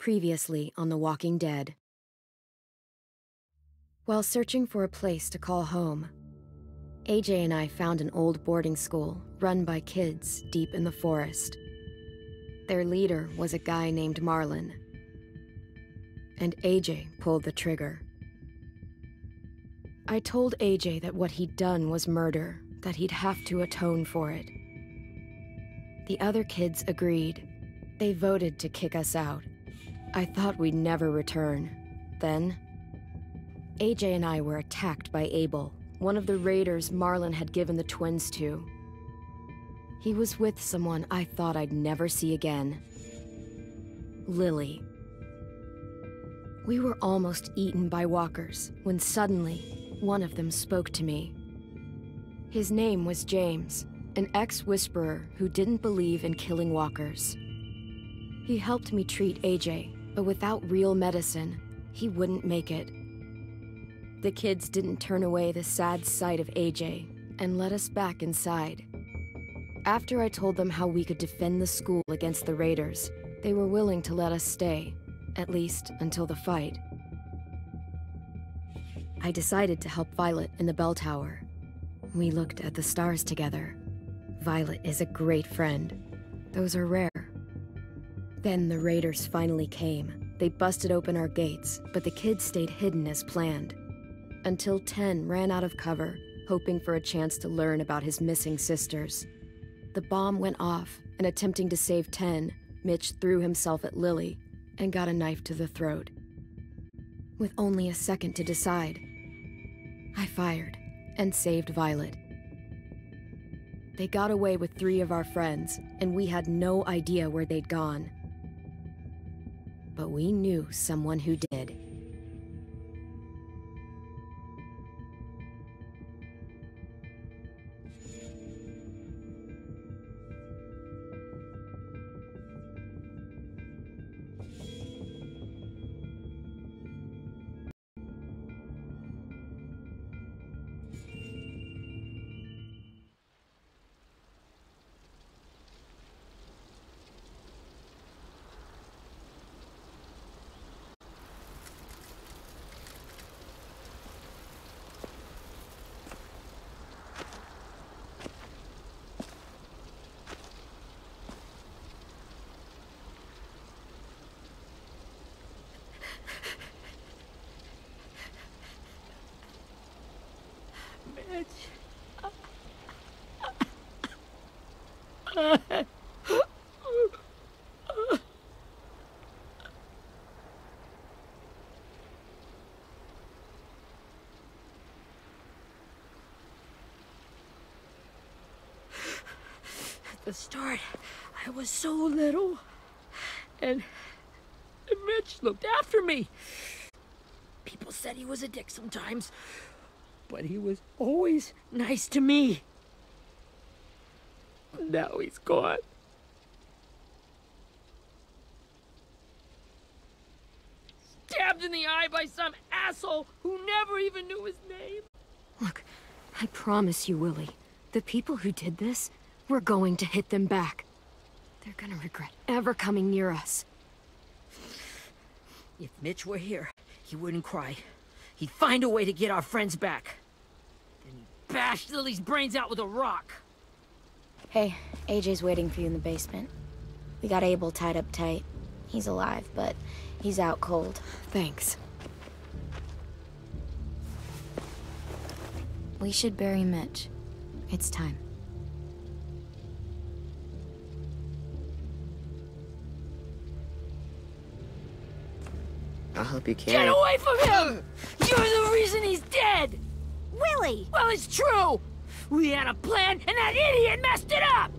Previously on The Walking Dead. While searching for a place to call home, AJ and I found an old boarding school run by kids deep in the forest. Their leader was a guy named Marlon, and AJ pulled the trigger. I told AJ that what he'd done was murder, that he'd have to atone for it. The other kids agreed. They voted to kick us out. I thought we'd never return. Then, AJ and I were attacked by Abel, one of the raiders Marlon had given the twins to. He was with someone I thought I'd never see again. Lily. We were almost eaten by walkers when suddenly one of them spoke to me. His name was James, an ex-whisperer who didn't believe in killing walkers. He helped me treat AJ, but without real medicine, he wouldn't make it. The kids didn't turn away the sad sight of AJ and let us back inside. After I told them how we could defend the school against the raiders, they were willing to let us stay, at least until the fight. I decided to help Violet in the bell tower. We looked at the stars together. Violet is a great friend. Those are rare. Then the raiders finally came. They busted open our gates, but the kids stayed hidden as planned. Until Ten ran out of cover, hoping for a chance to learn about his missing sisters. The bomb went off, and attempting to save Ten, Mitch threw himself at Lily and got a knife to the throat. With only a second to decide, I fired and saved Violet. They got away with 3 of our friends, and we had no idea where they'd gone. But we knew someone who did. At the start, I was so little, and Mitch looked after me. People said he was a dick sometimes, but he was always nice to me. Now he's gone. Stabbed in the eye by some asshole who never even knew his name. Look, I promise you, Willie, the people who did this, we're going to hit them back. They're gonna regret ever coming near us. If Mitch were here, he wouldn't cry. He'd find a way to get our friends back. Then he'd bash Lily's brains out with a rock. Hey, AJ's waiting for you in the basement. We got Abel tied up tight. He's alive, but he's out cold. Thanks. We should bury Mitch. It's time. I'll help you carry. Get away from him! You're the reason he's dead! Willie! Well, it's true! We had a plan, and that idiot messed it up!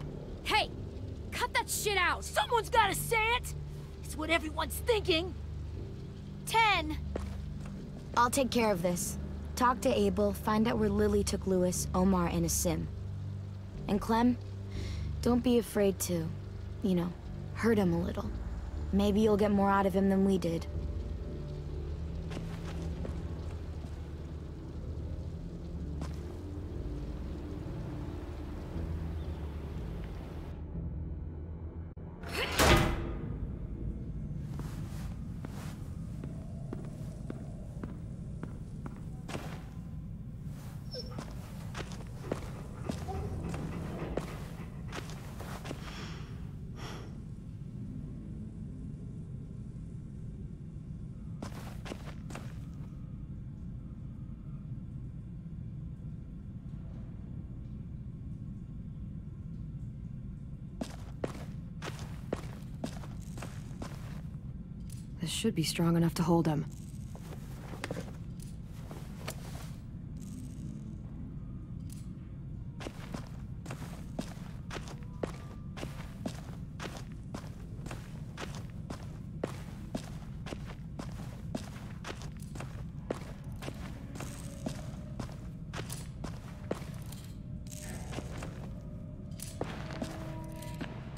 Hey! Cut that shit out! Someone's gotta say it! It's what everyone's thinking! 10! I'll take care of this. Talk to Abel, find out where Lily took Lewis, Omar, and Asim. And Clem, don't be afraid to, hurt him a little. Maybe you'll get more out of him than we did. This should be strong enough to hold him.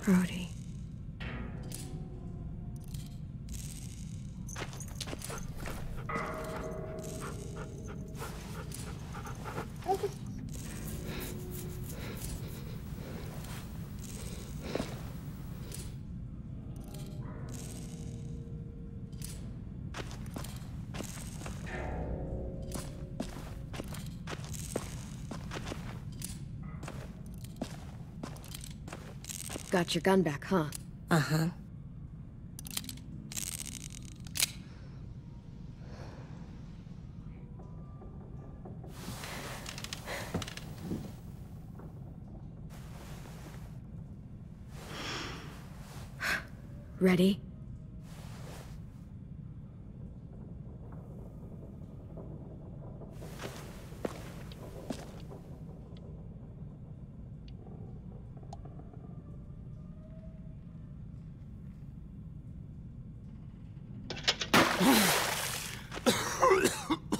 Brody. Got your gun back, huh? Uh-huh. Ready?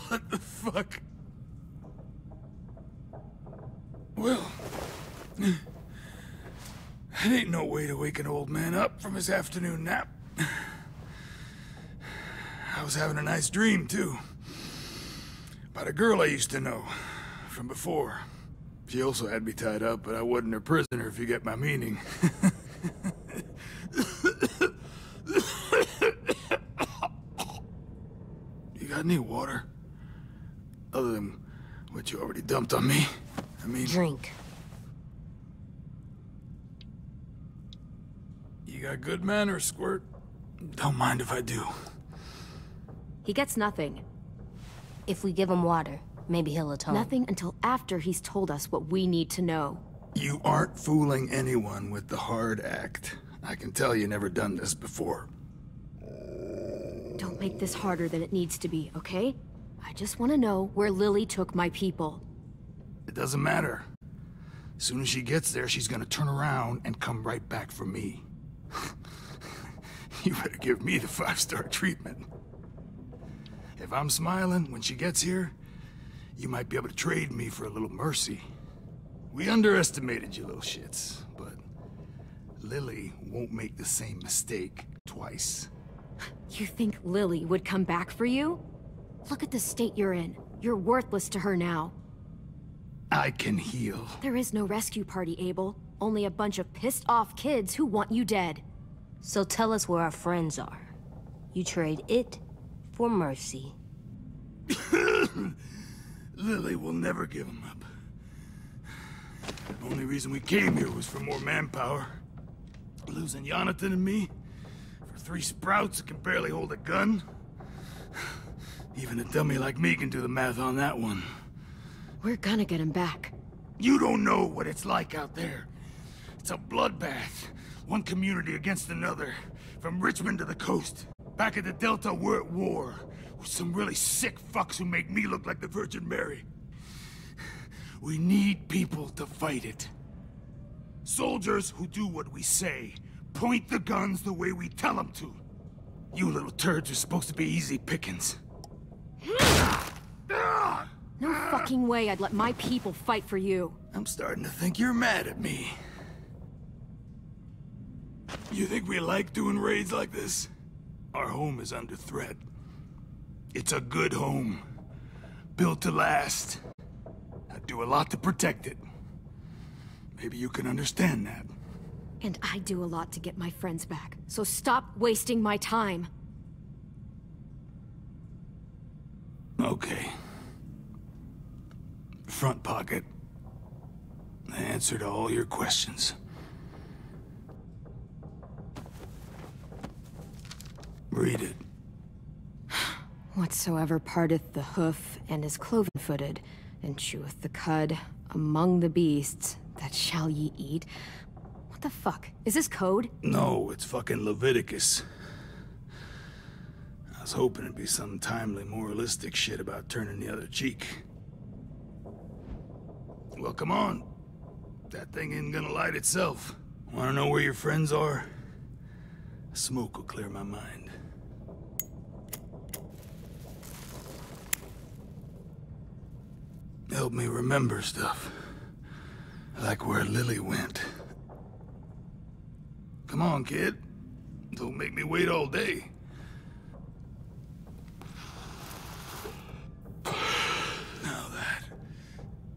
What the fuck? Well, that ain't no way to wake an old man up from his afternoon nap. I was having a nice dream, too. About a girl I used to know from before. She also had me tied up, but I wasn't her prisoner, if you get my meaning. You got any water? Other than what you already dumped on me? I mean... Drink. You got good manners, Squirt. Don't mind if I do. He gets nothing. If we give him water, maybe he'll atone. Nothing until after he's told us what we need to know. You aren't fooling anyone with the hard act. I can tell you never done this before. Don't make this harder than it needs to be, okay? I just want to know where Lily took my people. It doesn't matter. As soon as she gets there, she's gonna turn around and come right back for me. You better give me the 5-star treatment. If I'm smiling when she gets here, you might be able to trade me for a little mercy. We underestimated you little shits, but Lily won't make the same mistake twice. You think Lily would come back for you? Look at the state you're in. You're worthless to her now. I can heal. There is no rescue party, Abel. Only a bunch of pissed-off kids who want you dead. So tell us where our friends are. You trade it for mercy. Lily will never give him up. The only reason we came here was for more manpower. Losing Jonathan and me for 3 sprouts that can barely hold a gun. Even a dummy like me can do the math on that one. We're gonna get him back. You don't know what it's like out there. It's a bloodbath. One community against another. From Richmond to the coast. Back at the Delta, we're at war. With some really sick fucks who make me look like the Virgin Mary. We need people to fight it. Soldiers who do what we say. Point the guns the way we tell them to. You little turds are supposed to be easy pickings. No fucking way I'd let my people fight for you. I'm starting to think you're mad at me. You think we like doing raids like this? Our home is under threat. It's a good home. Built to last. I do a lot to protect it. Maybe you can understand that. And I do a lot to get my friends back. So stop wasting my time. Okay. Front pocket. The answer to all your questions. Read it. Whatsoever parteth the hoof and is cloven-footed, and cheweth the cud among the beasts, that shall ye eat. What the fuck? Is this code? No, it's fucking Leviticus. was hoping it'd be some timely, moralistic shit about turning the other cheek. Well, come on. That thing ain't gonna light itself. Wanna know where your friends are? Smoke will clear my mind. Help me remember stuff. Like where Lily went. Come on, kid. Don't make me wait all day. Now that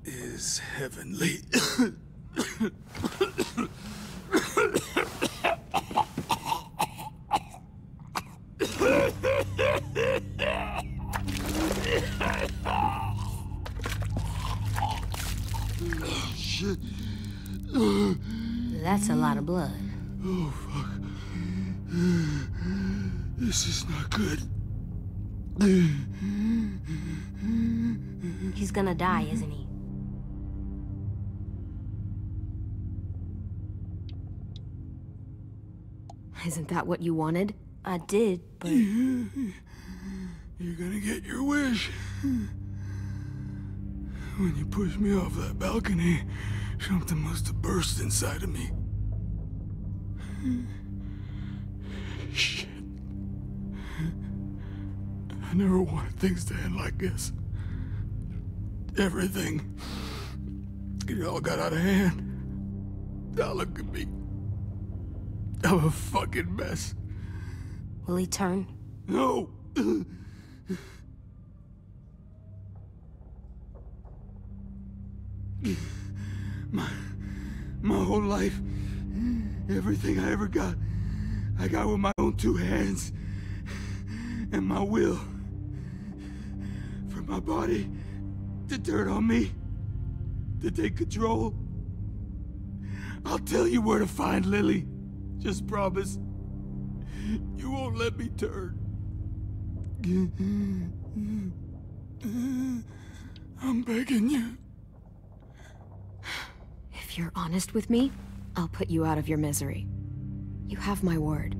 is heavenly. Shit. That's a lot of blood. Oh, fuck. This is not good. He's gonna die, isn't he? Isn't that what you wanted? I did, but... You're gonna get your wish. When you pushed me off that balcony, something must have burst inside of me. Shit. I never wanted things to end like this. Everything. It all got out of hand. Now look at me. I'm a fucking mess. Will he turn? No! My whole life, everything I ever got, I got with my own two hands and my will. For my body to turn on me, to take control. I'll tell you where to find Lily. Just promise. You won't let me turn. I'm begging you. If you're honest with me, I'll put you out of your misery. You have my word.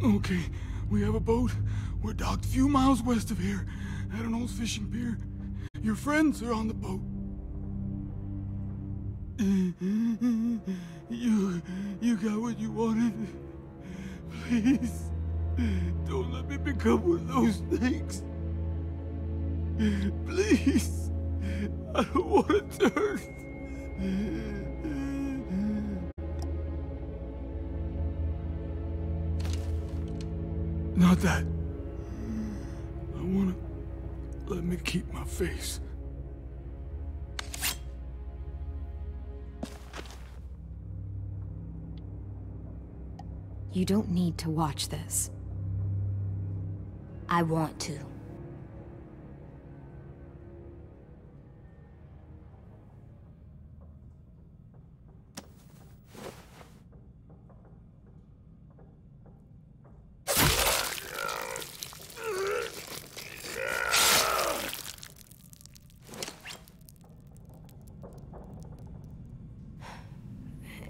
Okay, we have a boat. We're docked a few miles west of here, at an old fishing pier. Your friends are on the boat. You got what you wanted. Please, don't let me become one of those things. Please, I don't want to turn. Not that. I wanna let me keep my face. You don't need to watch this. I want to.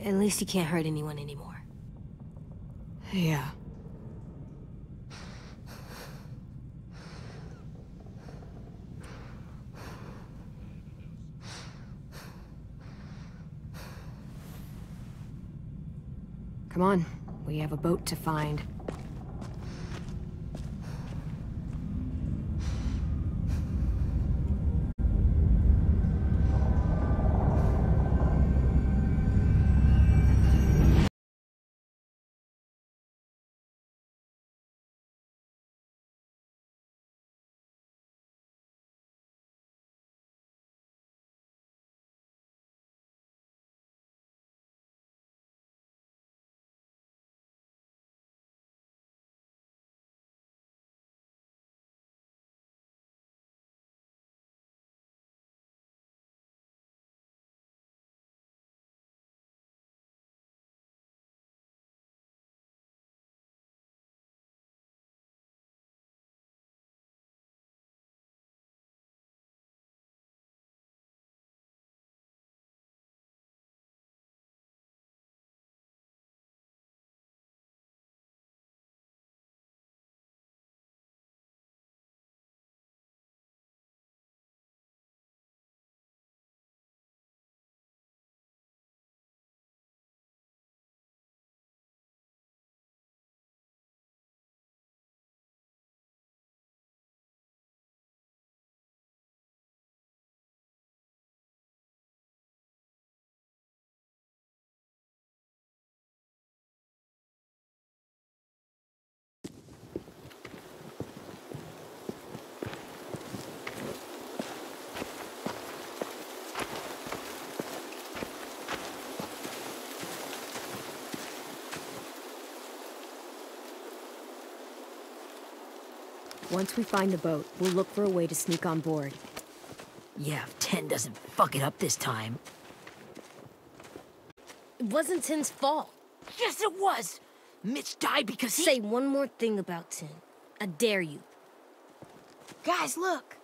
At least he can't hurt anyone anymore. Yeah. Come on, we have a boat to find. Once we find the boat, we'll look for a way to sneak on board. Yeah, if 10 doesn't fuck it up this time. It wasn't Tin's fault. Yes, it was! Mitch died because he— Say one more thing about Tin. I dare you. Guys, look!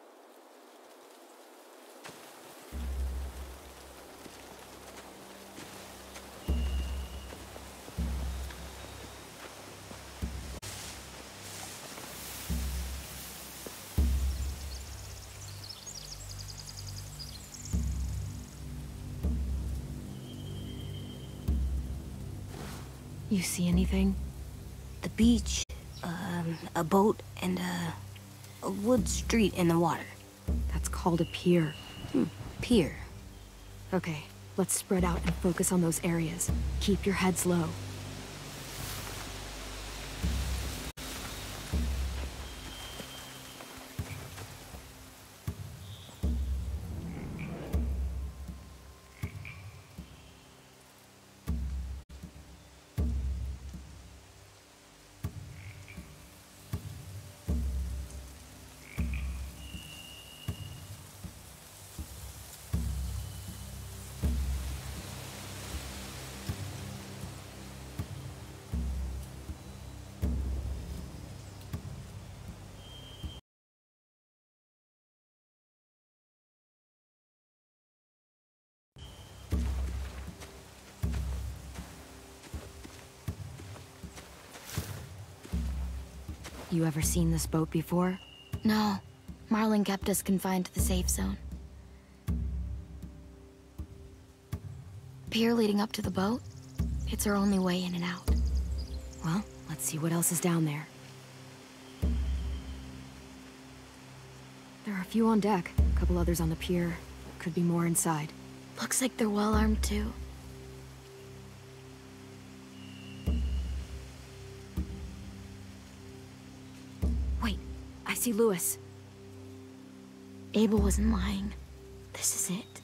You see anything? The beach, a boat, and a wood street in the water. That's called a pier. Pier. Okay, let's spread out and focus on those areas. Keep your heads low. You ever seen this boat before? No. Marlin kept us confined to the safe zone. Pier leading up to the boat? It's our only way in and out. Well, let's see what else is down there. There are a few on deck, a couple others on the pier. Could be more inside. Looks like they're well armed too. Wait, I see Louis. Abel wasn't lying. This is it.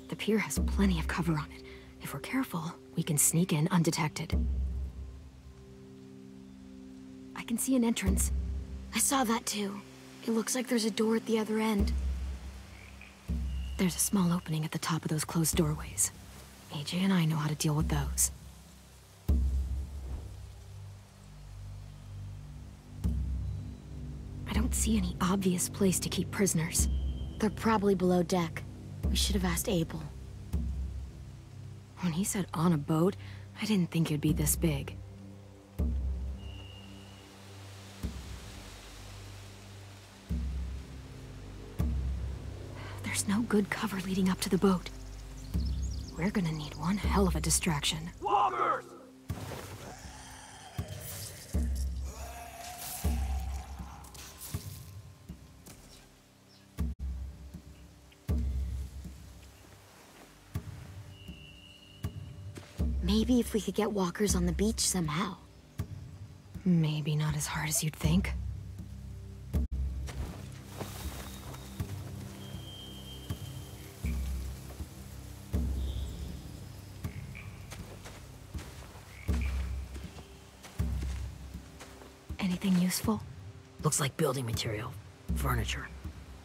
The pier has plenty of cover on it. If we're careful, we can sneak in undetected. I can see an entrance. I saw that too. It looks like there's a door at the other end. There's a small opening at the top of those closed doorways. AJ and I know how to deal with those. I don't see any obvious place to keep prisoners. They're probably below deck. We should have asked Abel. When he said on a boat, I didn't think it'd be this big. There's no good cover leading up to the boat. We're gonna need one hell of a distraction. Walkers! Maybe if we could get walkers on the beach somehow. Maybe not as hard as you'd think. Anything useful? Looks like building material. Furniture.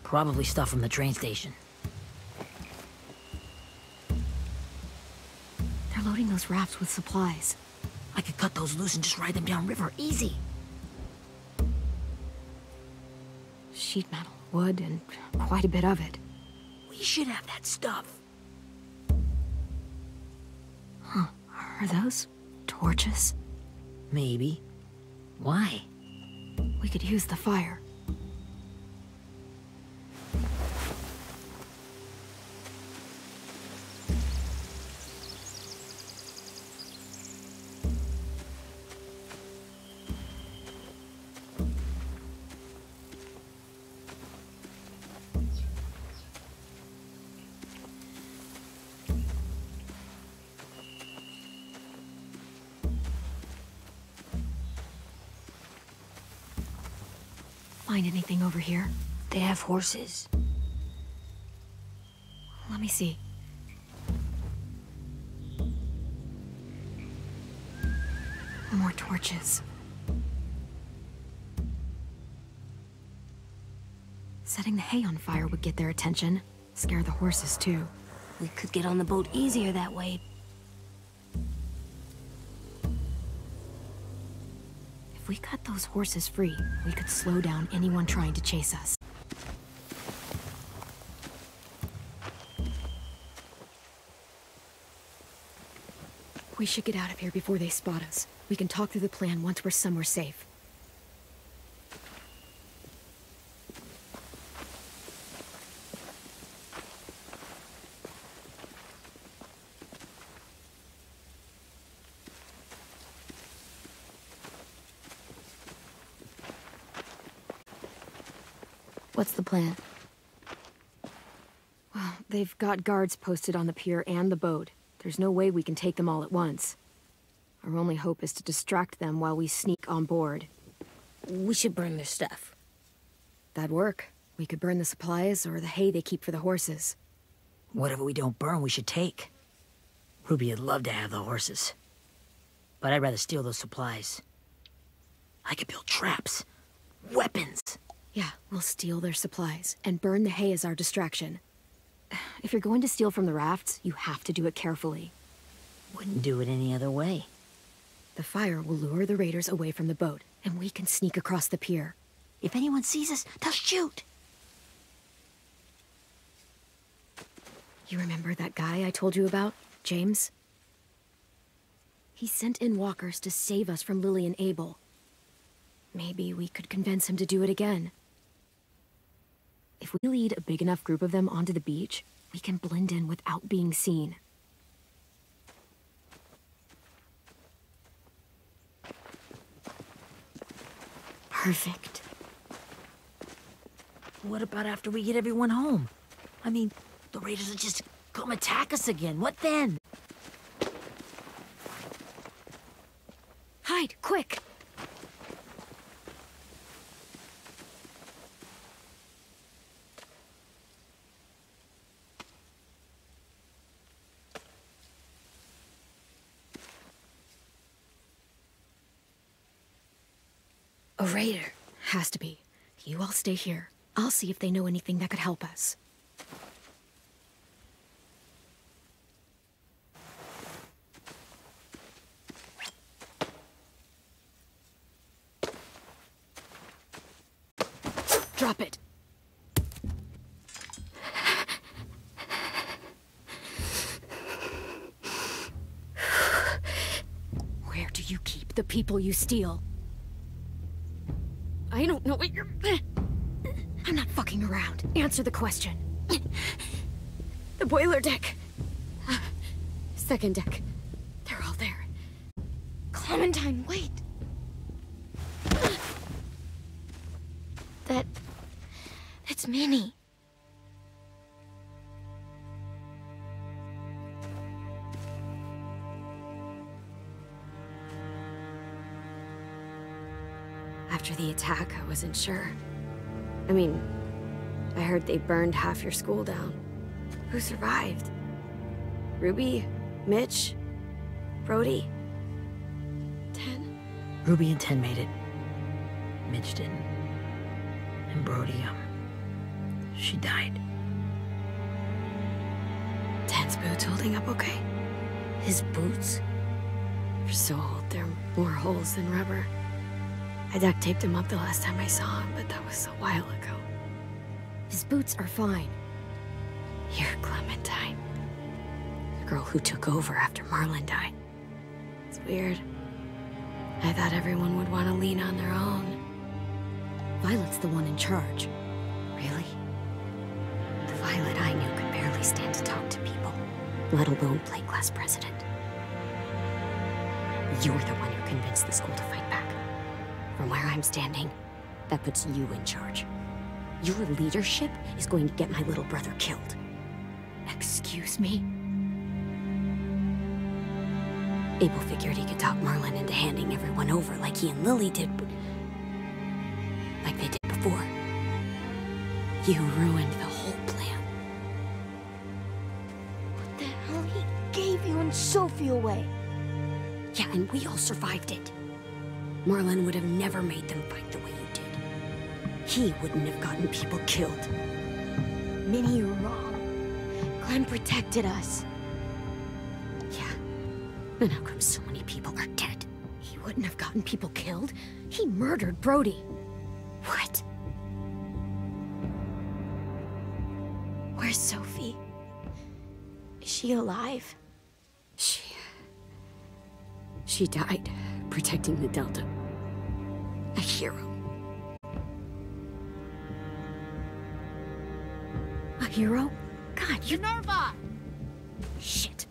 Probably stuff from the train station. They're loading those rafts with supplies. I could cut those loose and just ride them downriver. Easy. Sheet metal, wood, and quite a bit of it. We should have that stuff. Huh. Are those torches? Maybe. Why? We could use the fire. Find anything over here? They have horses. Let me see. more torches. Setting the hay on fire would get their attention. Scare the horses, too. We could get on the boat easier that way. If we cut those horses free, we could slow down anyone trying to chase us. We should get out of here before they spot us. We can talk through the plan once we're somewhere safe. What's the plan? Well, they've got guards posted on the pier and the boat. There's no way we can take them all at once. Our only hope is to distract them while we sneak on board. We should burn their stuff. That'd work. We could burn the supplies or the hay they keep for the horses. Whatever we don't burn, we should take. Ruby would love to have the horses. But I'd rather steal those supplies. I could build traps. Weapons. Yeah, we'll steal their supplies and burn the hay as our distraction. If you're going to steal from the rafts, you have to do it carefully. Wouldn't do it any other way. The fire will lure the raiders away from the boat, and we can sneak across the pier. If anyone sees us, they'll shoot. You remember that guy I told you about, James? He sent in walkers to save us from Lily and Abel. Maybe we could convince him to do it again. If we lead a big enough group of them onto the beach, we can blend in without being seen. Perfect. What about after we get everyone home? I mean, the raiders will just come attack us again. What then? Hide, quick! A raider. Has to be. You all stay here. I'll see if they know anything that could help us. Drop it. Where do you keep the people you steal? I don't know what you're... I'm not fucking around. Answer the question. The boiler deck. Second deck. They're all there. Clementine, wait! That's Minnie. After the attack, I wasn't sure. I mean, I heard they burned half your school down. Who survived? Ruby? Mitch? Brody? Ten? Ruby and Ten made it. Mitch didn't. And Brody, she died. Ten's boots holding up okay? His boots? They're so old, they're more holes than rubber. I duct taped him up the last time I saw him, but that was a while ago. His boots are fine. You're Clementine. The girl who took over after Marlon died. It's weird. I thought everyone would want to lean on their own. Violet's the one in charge. Really? The Violet I knew could barely stand to talk to people, let alone play class president. You're the one who convinced the school to fight back. From where I'm standing, that puts you in charge. Your leadership is going to get my little brother killed. Excuse me? Abel figured he could talk Marlon into handing everyone over like he and Lily did, but... like they did before. You ruined the whole plan. What the hell? He gave you and Sophie away. Yeah, and we all survived it. Merlin would have never made them fight the way you did. He wouldn't have gotten people killed. Minnie, you're wrong. Clem protected us. Yeah. And how come so many people are dead? He wouldn't have gotten people killed. He murdered Brody. What? Where's Sophie? Is she alive? She died, protecting the Delta. A hero. A hero? God, you... Nerva! Shit.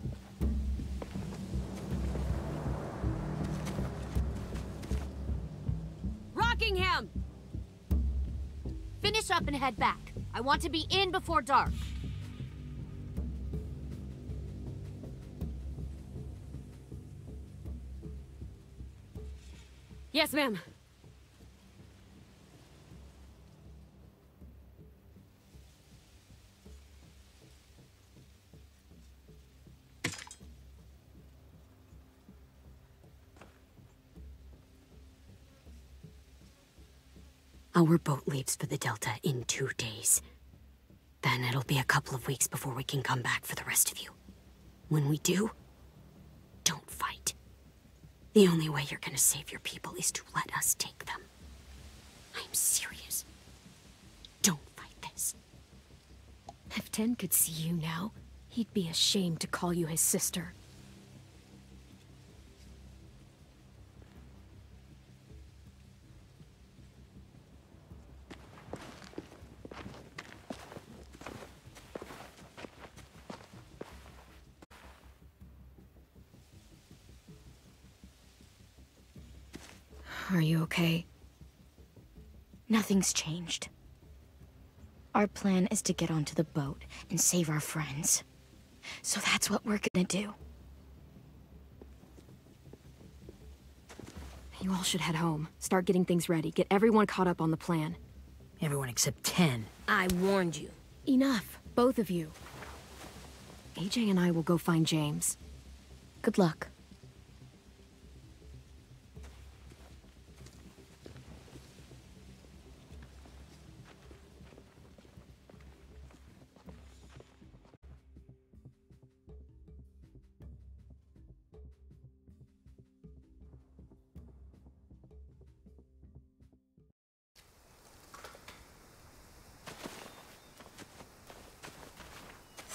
Rockingham! Finish up and head back. I want to be in before dark. Yes, ma'am. Our boat leaves for the Delta in 2 days. Then it'll be a couple of weeks before we can come back for the rest of you. When we do, don't fight. The only way you're gonna save your people is to let us take them. I'm serious. Don't fight this. If Ten could see you now, he'd be ashamed to call you his sister. Are you okay? Nothing's changed. Our plan is to get onto the boat and save our friends. So that's what we're gonna do. You all should head home. Start getting things ready. Get everyone caught up on the plan. Everyone except 10. I warned you. Enough, both of you. AJ and I will go find James. Good luck.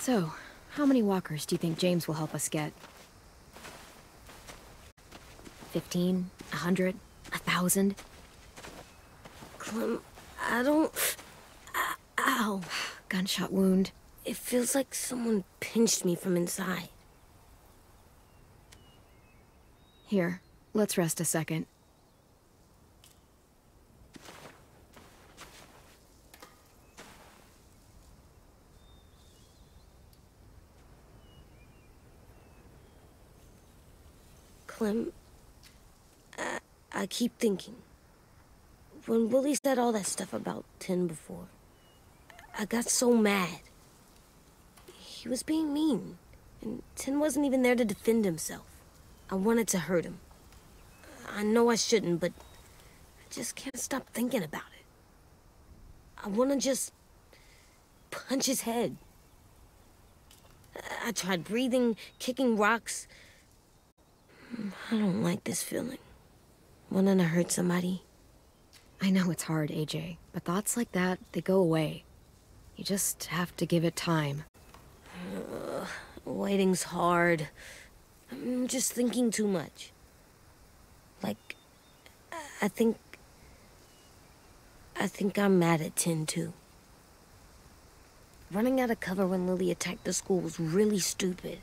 So, how many walkers do you think James will help us get? 15? 100? 1,000? Clem, I don't... Ow. Gunshot wound. It feels like someone pinched me from inside. Here, let's rest a second. Clem, I keep thinking. When Willie said all that stuff about 10 before, I got so mad. He was being mean, and 10 wasn't even there to defend himself. I wanted to hurt him. I know I shouldn't, but I just can't stop thinking about it. I want to just punch his head. I tried breathing, kicking rocks. I don't like this feeling. Wanting to hurt somebody. I know it's hard, AJ, but thoughts like that, they go away. You just have to give it time. Waiting's hard. I'm just thinking too much. Like, I think I'm mad at 10 too. Running out of cover when Lily attacked the school was really stupid.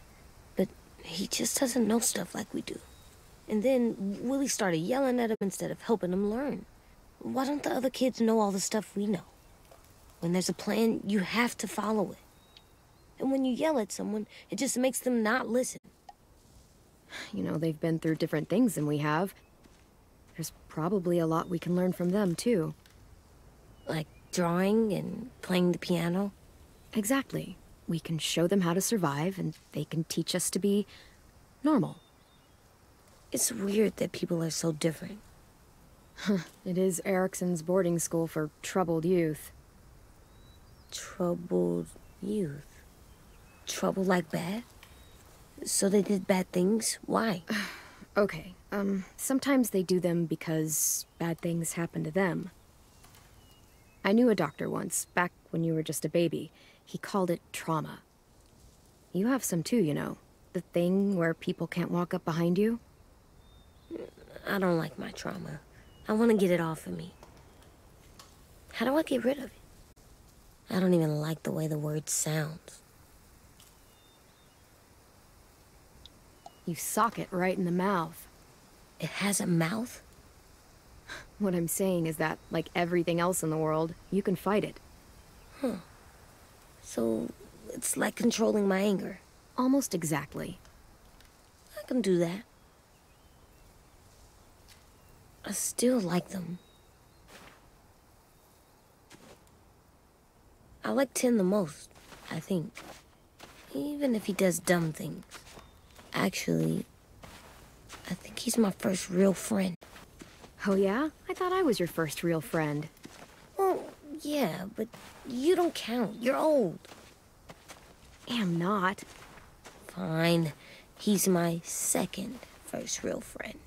But he just doesn't know stuff like we do. And then Willie started yelling at him instead of helping him learn. Why don't the other kids know all the stuff we know? When there's a plan, you have to follow it. And when you yell at someone, it just makes them not listen. You know, they've been through different things than we have. There's probably a lot we can learn from them, too. Like drawing and playing the piano? Exactly. We can show them how to survive, and they can teach us to be normal. It's weird that people are so different. It is Erickson's boarding school for troubled youth. Troubled youth? Trouble like bad? So they did bad things? Why? Okay, sometimes they do them because bad things happen to them. I knew a doctor once, back when you were just a baby. He called it trauma. You have some too, you know. The thing where people can't walk up behind you. I don't like my trauma. I want to get it off of me. How do I get rid of it? I don't even like the way the word sounds. You sock it right in the mouth. It has a mouth? What I'm saying is that, like everything else in the world, you can fight it. Huh. So, it's like controlling my anger. Almost exactly. I can do that. I still like them. I like Tin the most, I think. Even if he does dumb things. Actually, I think he's my first real friend. Oh yeah? I thought I was your first real friend. Well, yeah, but you don't count. You're old. I'm not. Fine. He's my second first real friend.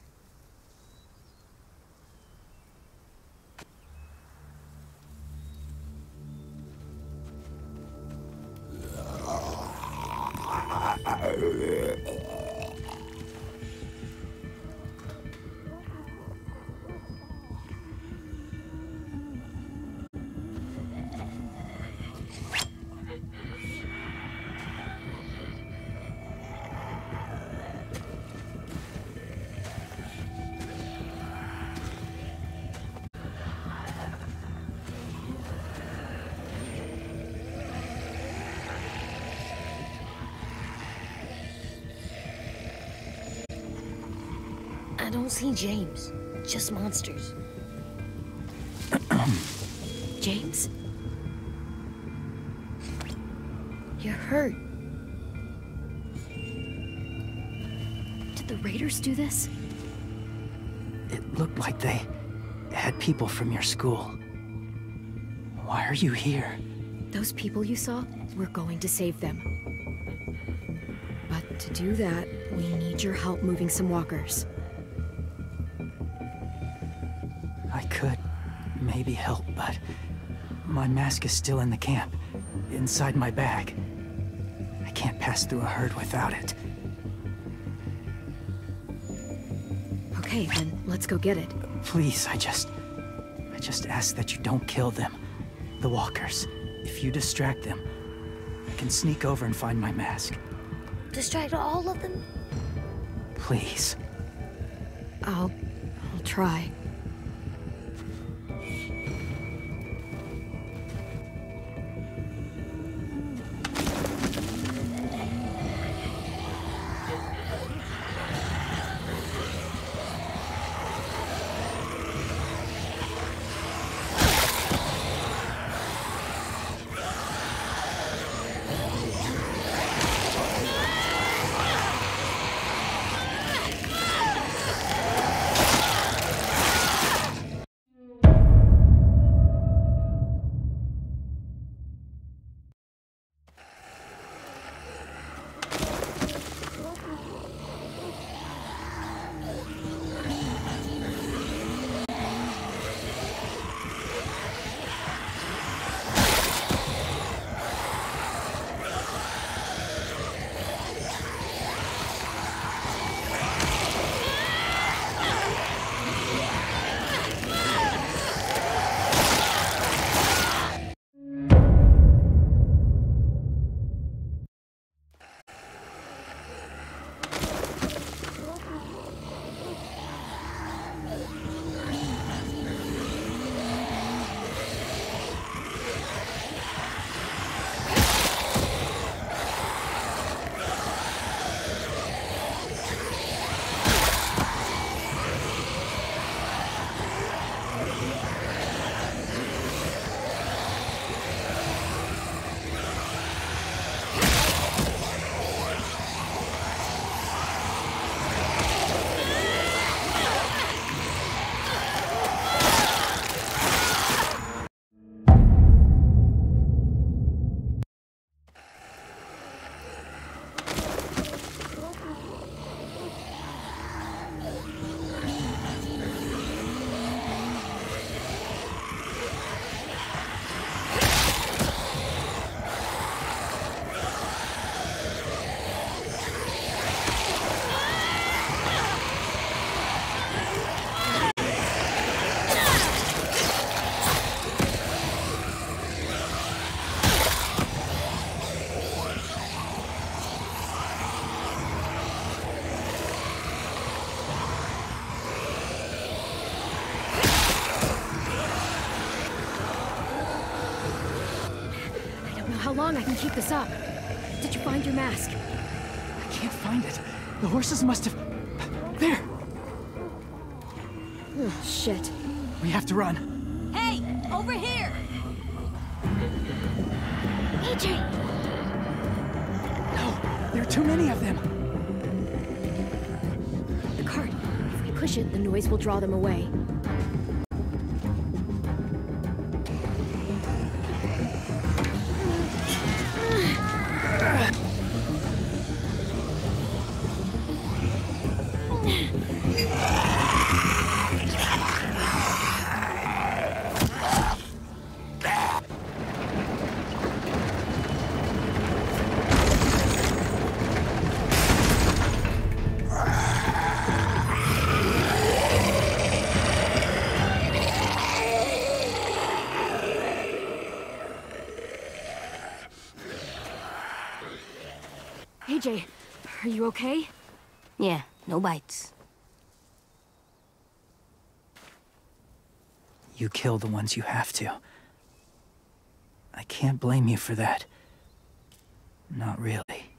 I don't see James, just monsters. James? You're hurt. Did the Raiders do this? It looked like they had people from your school. Why are you here? Those people you saw, we're going to save them. But to do that, we need your help moving some walkers. I could maybe help, but my mask is still in the camp, inside my bag. I can't pass through a herd without it. Okay, then let's go get it. Please, I just ask that you don't kill them. The walkers. If you distract them, I can sneak over and find my mask. Distract all of them? Please. I'll try. long I can keep this up. Did you find your mask? I can't find it. The horses must have... There! Oh, shit. We have to run. Hey, over here! AJ! No, there are too many of them. The cart. If we push it, the noise will draw them away. AJ, are you okay? Yeah, no bites. You kill the ones you have to. I can't blame you for that. Not really.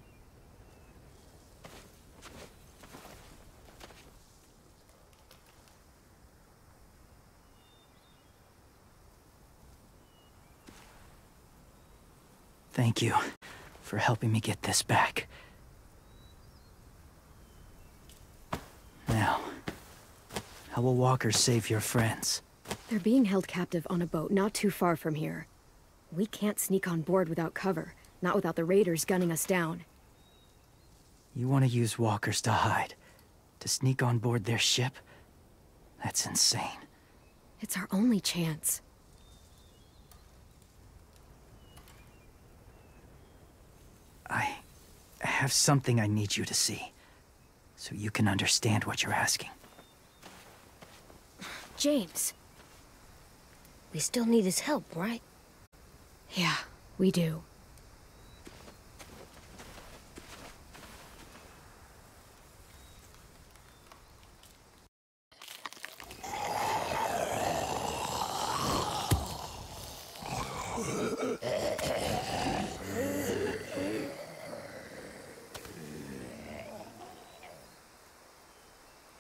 Thank you for helping me get this back. Now, how will walkers save your friends? They're being held captive on a boat not too far from here. We can't sneak on board without cover, not without the raiders gunning us down. You want to use walkers to hide? To sneak on board their ship? That's insane. It's our only chance. I have something I need you to see, so you can understand what you're asking. James. We still need his help, right? Yeah, we do.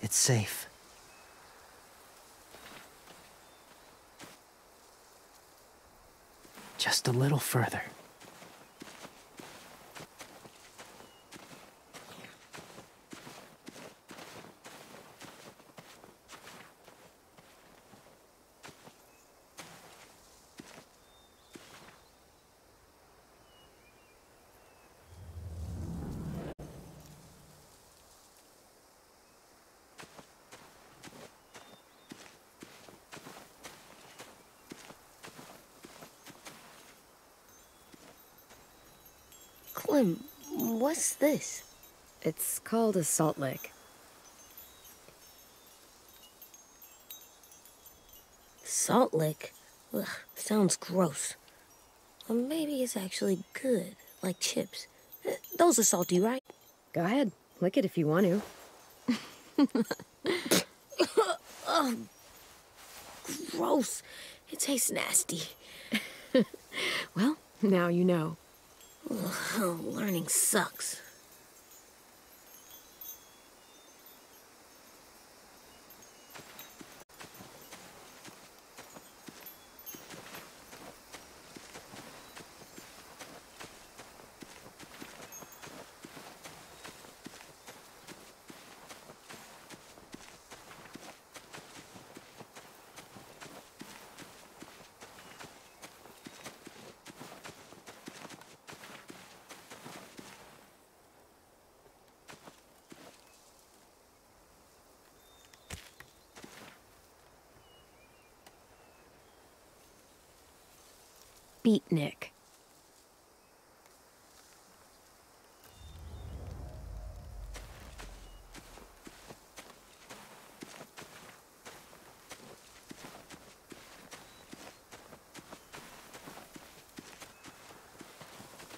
It's safe. Just a little further. Clem, what's this? It's called a salt lick. Salt lick? Ugh, sounds gross. Or maybe it's actually good, like chips. Those are salty, right? Go ahead, lick it if you want to. Ugh, gross. It tastes nasty. Well, now you know. Ugh, learning sucks. Beatnik.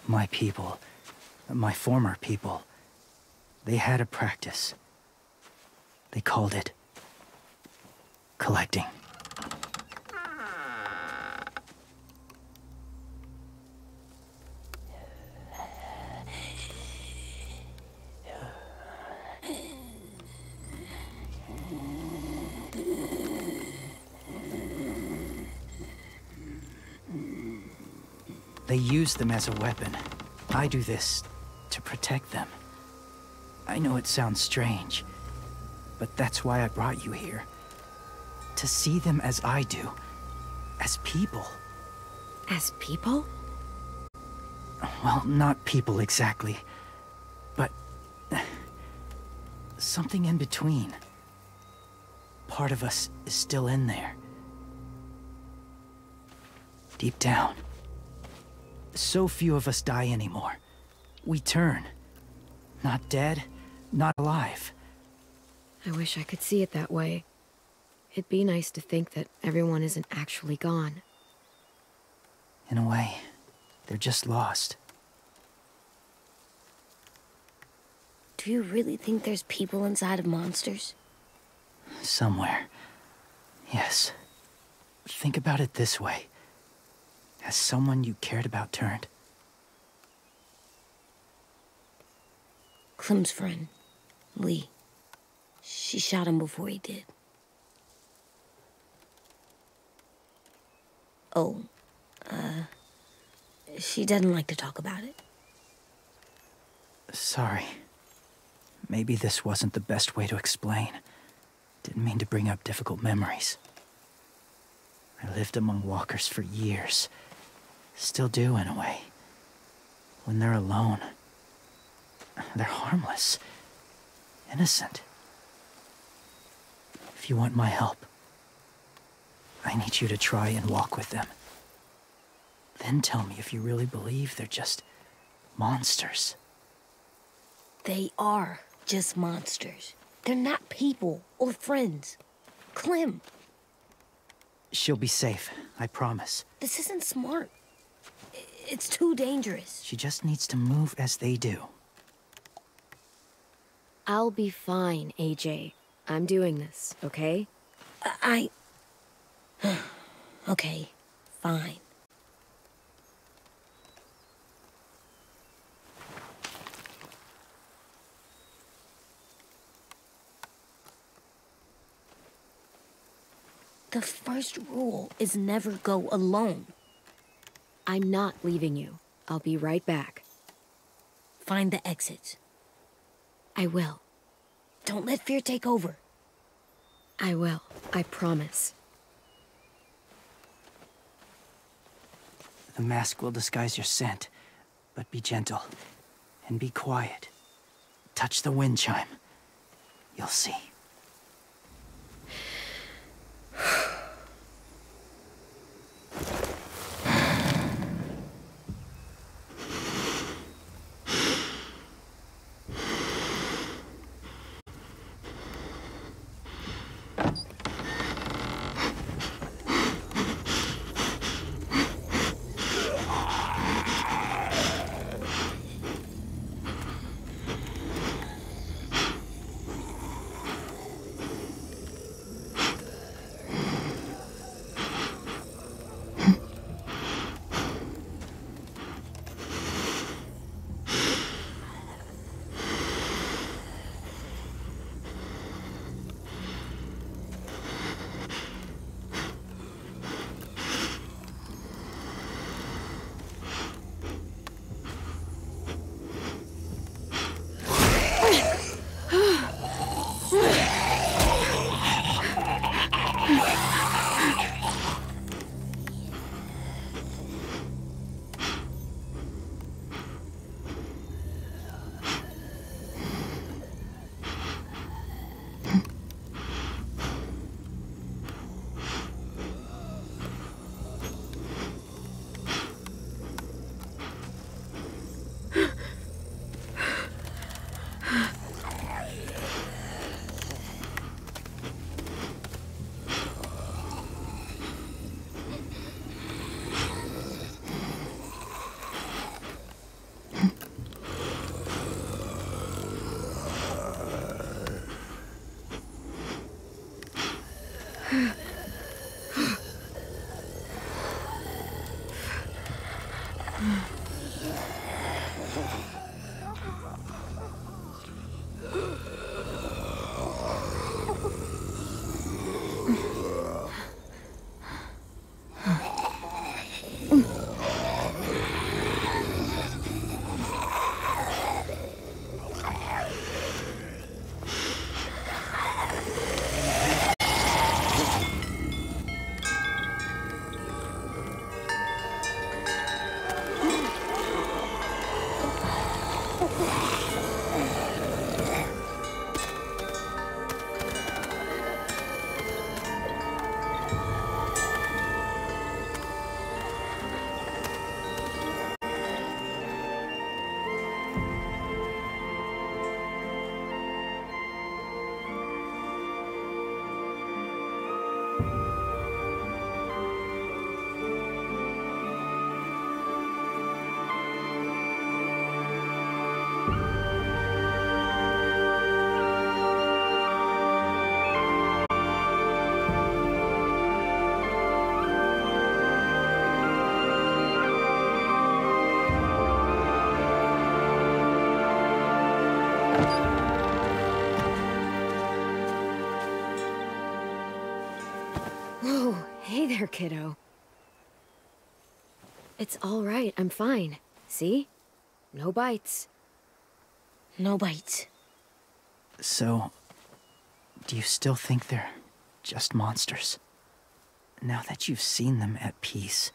My people, my former people, they had a practice. They called it collecting. They use them as a weapon. I do this to protect them. I know it sounds strange, but that's why I brought you here. To see them as I do. As people. As people? Well, not people exactly, but something in between. Part of us is still in there. Deep down. So few of us die anymore. We turn. Not dead, not alive. I wish I could see it that way. It'd be nice to think that everyone isn't actually gone. In a way, they're just lost. Do you really think there's people inside of monsters? Somewhere. Yes. Think about it this way. Has someone you cared about turned? Clem's friend, Lee. She shot him before he did. Oh, she doesn't like to talk about it. Sorry. Maybe this wasn't the best way to explain. Didn't mean to bring up difficult memories. I lived among walkers for years. Still do, in a way. When they're alone, they're harmless. Innocent. If you want my help, I need you to try and walk with them. Then tell me if you really believe they're just monsters. They are just monsters. They're not people or friends. Clem. She'll be safe, I promise. This isn't smart. It's too dangerous. She just needs to move as they do. I'll be fine, AJ. I'm doing this, okay? Okay, fine. The first rule is never go alone. I'm not leaving you. I'll be right back. Find the exits. I will. Don't let fear take over. I will. I promise. The mask will disguise your scent, but be gentle and be quiet. Touch the wind chime. You'll see. Whoa, hey there, kiddo. It's all right, I'm fine. See? No bites. No bites. So, do you still think they're just monsters? Now that you've seen them at peace,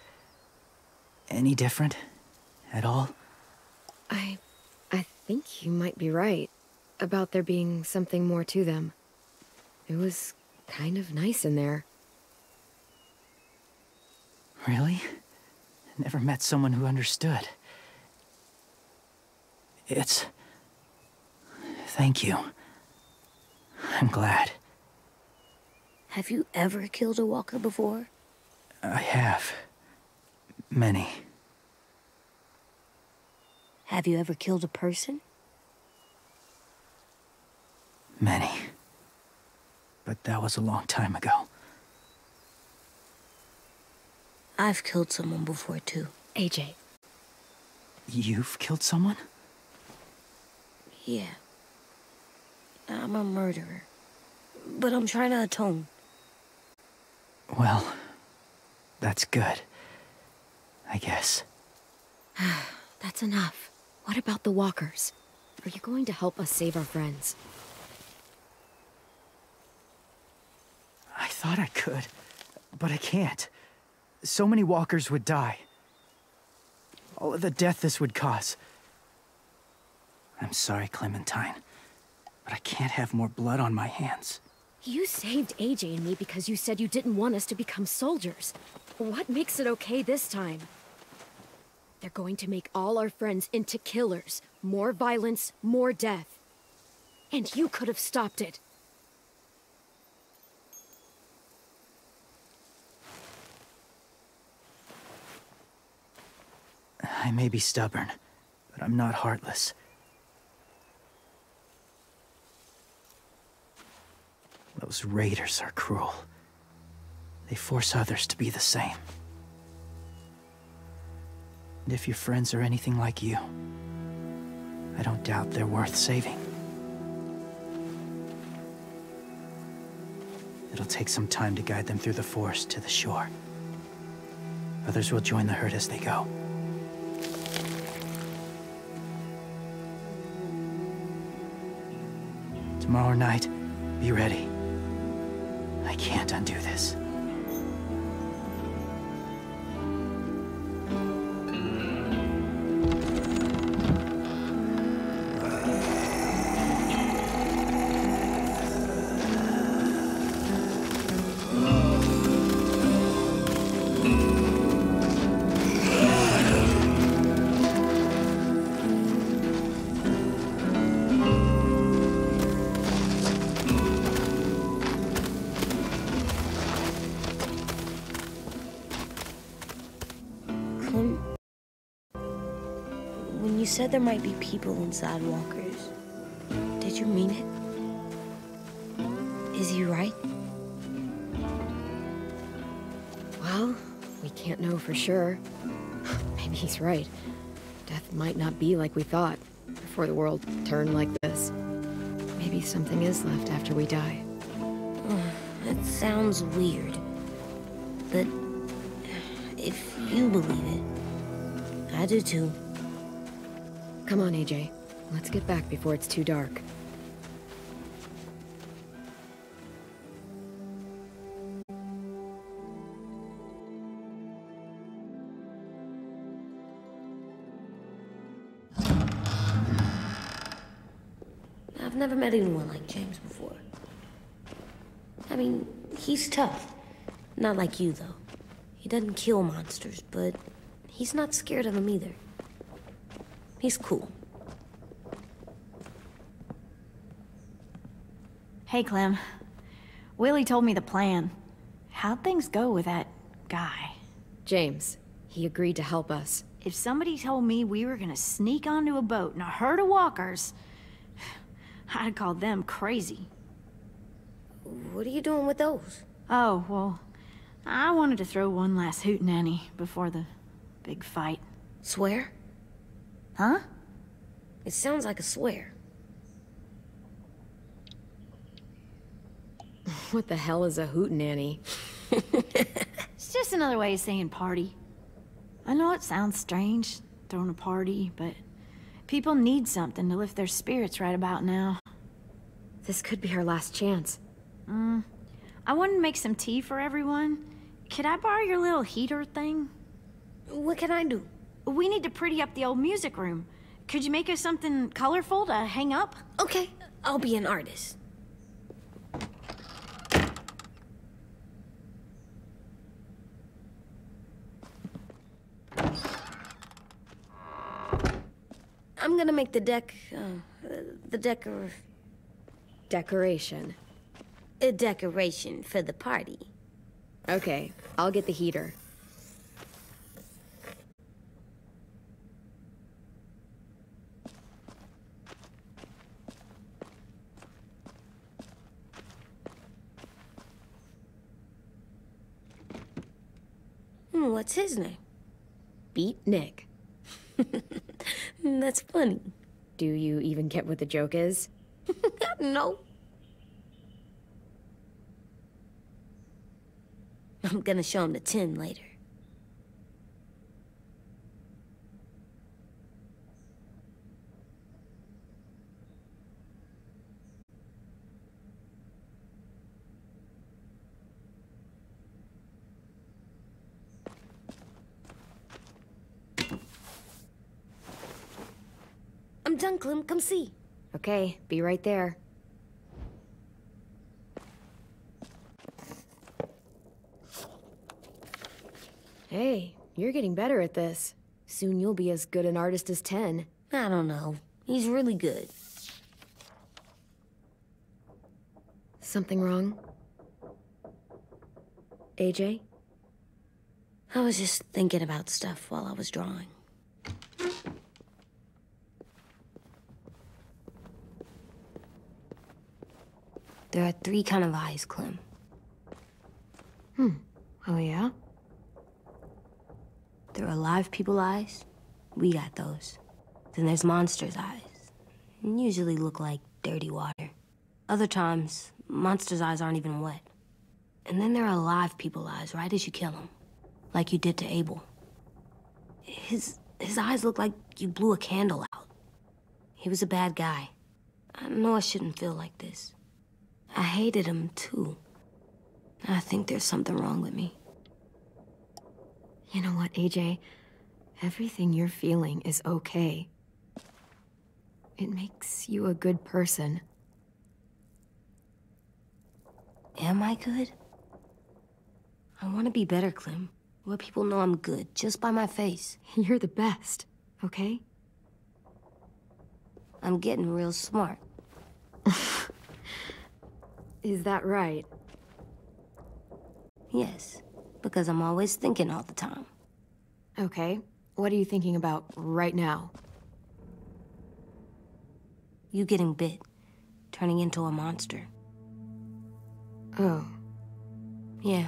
any different at all? I think you might be right about there being something more to them. It was kind of nice in there. Really? Never met someone who understood. Thank you. I'm glad. Have you ever killed a walker before? I have. Many. Have you ever killed a person? Many. But that was a long time ago. I've killed someone before, too. AJ. You've killed someone? Yeah. I'm a murderer. But I'm trying to atone. Well, that's good. I guess. That's enough. What about the walkers? Are you going to help us save our friends? I thought I could, but I can't. So many walkers would die. All of the death this would cause. I'm sorry, Clementine, but I can't have more blood on my hands. You saved AJ and me because you said you didn't want us to become soldiers. What makes it okay this time? They're going to make all our friends into killers. More violence, more death. And you could have stopped it. I may be stubborn, but I'm not heartless. Those raiders are cruel. They force others to be the same. And if your friends are anything like you, I don't doubt they're worth saving. It'll take some time to guide them through the forest to the shore. Others will join the herd as they go. Tomorrow night, be ready. I can't undo this. When you said there might be people inside walkers, did you mean it? Is he right? Well, we can't know for sure. Maybe he's right. Death might not be like we thought before the world turned like this. Maybe something is left after we die. That sounds weird. But if you believe it, I do too. Come on, AJ. Let's get back before it's too dark. I've never met anyone like James before. I mean, he's tough. Not like you, though. He doesn't kill monsters, but he's not scared of them either. He's cool. Hey, Clem. Willie told me the plan. How'd things go with that guy? James, he agreed to help us. If somebody told me we were gonna sneak onto a boat in a herd of walkers, I'd call them crazy. What are you doing with those? Oh, well, I wanted to throw one last hootenanny before the big fight. Swear? Huh? It sounds like a swear. What the hell is a hootenanny? It's just another way of saying party. I know it sounds strange, throwing a party, but people need something to lift their spirits right about now. This could be our last chance. I wanted to make some tea for everyone. Could I borrow your little heater thing? What can I do? We need to pretty up the old music room. Could you make us something colorful to hang up? Okay, I'll be an artist. I'm gonna make the Decoration. a decoration for the party. Okay, I'll get the heater. What's his name? Beat Nick. That's funny. Do you even get what the joke is? No. I'm gonna show him the tin later. I'm done, Clem. Come see. Okay, be right there. Hey, you're getting better at this. Soon you'll be as good an artist as 10. I don't know. He's really good. Something wrong? AJ? I was just thinking about stuff while I was drawing. There are 3 kinds of eyes, Clem. Oh yeah? There are live people eyes. We got those. Then there's monsters' eyes. Usually look like dirty water. Other times, monsters' eyes aren't even wet. And then there are live people eyes right as you kill them. Like you did to Abel. His eyes look like you blew a candle out. He was a bad guy. I know I shouldn't feel like this. I hated him, too. I think there's something wrong with me. You know what, AJ? Everything you're feeling is okay. It makes you a good person. Am I good? I want to be better, Clem. Let people know I'm good, just by my face. You're the best, okay? I'm getting real smart. Is that right? Yes, because I'm always thinking all the time. Okay, what are you thinking about right now? You getting bit, turning into a monster. Oh. Yeah.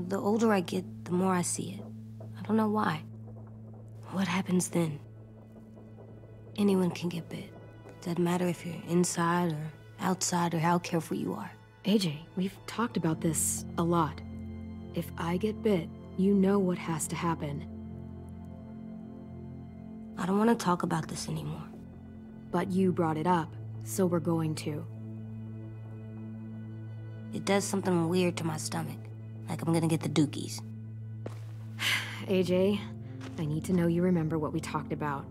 The older I get, the more I see it. I don't know why. What happens then? Anyone can get bit. Doesn't matter if you're inside or outside or how careful you are. AJ, we've talked about this a lot. If I get bit, you know what has to happen. I don't want to talk about this anymore. But you brought it up, so we're going to. It does something weird to my stomach. Like I'm gonna get the dookies. AJ, I need to know you remember what we talked about.